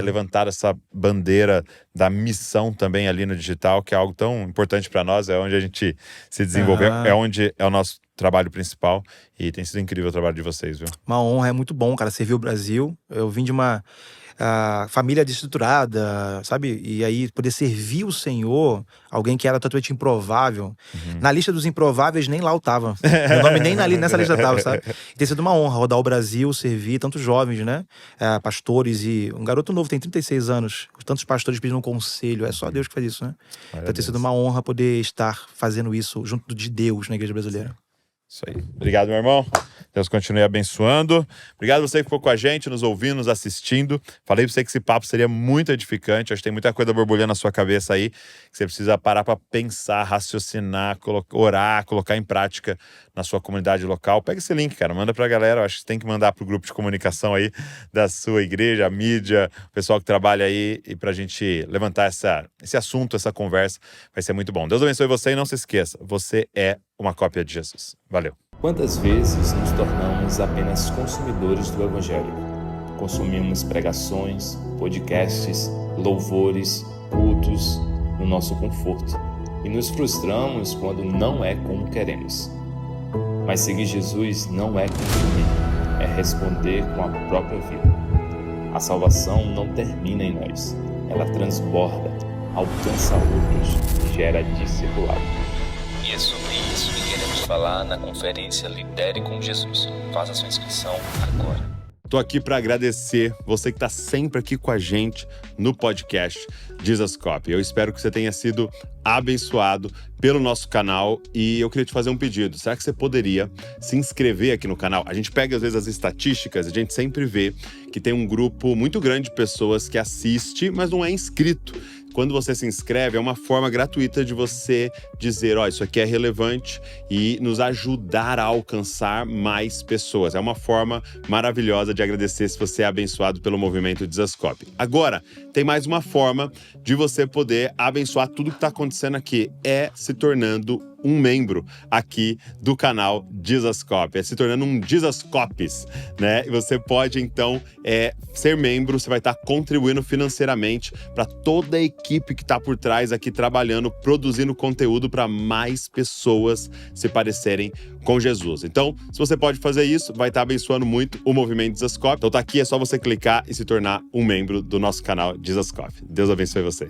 levantar essa bandeira da missão também ali no digital, que é algo tão importante para nós, é onde a gente se desenvolveu, é onde é o nosso trabalho principal e tem sido incrível o trabalho de vocês, viu? Uma honra, é muito bom, cara, servir o Brasil. Eu vim de uma família desestruturada, sabe? E aí poder servir o Senhor, alguém que era totalmente improvável. Na lista dos improváveis nem lá eu tava. Meu nome nem nessa lista tava, sabe? E tem sido uma honra rodar o Brasil, servir tantos jovens, né? Pastores e um garoto novo, tem 36 anos. Tantos pastores pedindo um conselho. É só Deus que faz isso, né? Então tem sido uma honra poder estar fazendo isso junto de Deus na igreja brasileira. Isso aí. Obrigado, meu irmão. Deus continue abençoando. Obrigado você que ficou com a gente, nos ouvindo, nos assistindo. Falei pra você que esse papo seria muito edificante. Acho que tem muita coisa borbulhando na sua cabeça aí, que você precisa parar para pensar, raciocinar, orar, colocar em prática na sua comunidade local. Pega esse link, cara, manda pra galera. Eu acho que você tem que mandar pro grupo de comunicação aí da sua igreja, a mídia, o pessoal que trabalha aí, e pra gente levantar esse assunto, essa conversa. Vai ser muito bom. Deus abençoe você e não se esqueça, você é uma cópia de Jesus. Valeu. Quantas vezes nos tornamos apenas consumidores do Evangelho? Consumimos pregações, podcasts, louvores, cultos no nosso conforto e nos frustramos quando não é como queremos. Mas seguir Jesus não é consumir, é responder com a própria vida. A salvação não termina em nós, ela transborda, alcança outros e gera discipulado. E é sobre isso que queremos falar na conferência Lidere com Jesus. Faça sua inscrição agora. Tô aqui para agradecer você que está sempre aqui com a gente no podcast Jesus Copy. Eu espero que você tenha sido abençoado pelo nosso canal e eu queria te fazer um pedido. Será que você poderia se inscrever aqui no canal? A gente pega às vezes as estatísticas, a gente sempre vê que tem um grupo muito grande de pessoas que assiste, mas não é inscrito. Quando você se inscreve, é uma forma gratuita de você dizer, ó, isso aqui é relevante e nos ajudar a alcançar mais pessoas. É uma forma maravilhosa de agradecer se você é abençoado pelo movimento Jesus Copy. Agora, tem mais uma forma de você poder abençoar tudo que está acontecendo aqui. É se tornando um membro aqui do canal Jesus Copy, é se tornando um Jesus Copies, né? E você pode, então, ser membro, você vai estar contribuindo financeiramente para toda a equipe que está por trás aqui trabalhando, produzindo conteúdo para mais pessoas se parecerem com Jesus. Então, se você pode fazer isso, vai estar abençoando muito o movimento Jesus Copy. Então tá aqui, é só você clicar e se tornar um membro do nosso canal Jesus Copy. Deus abençoe você.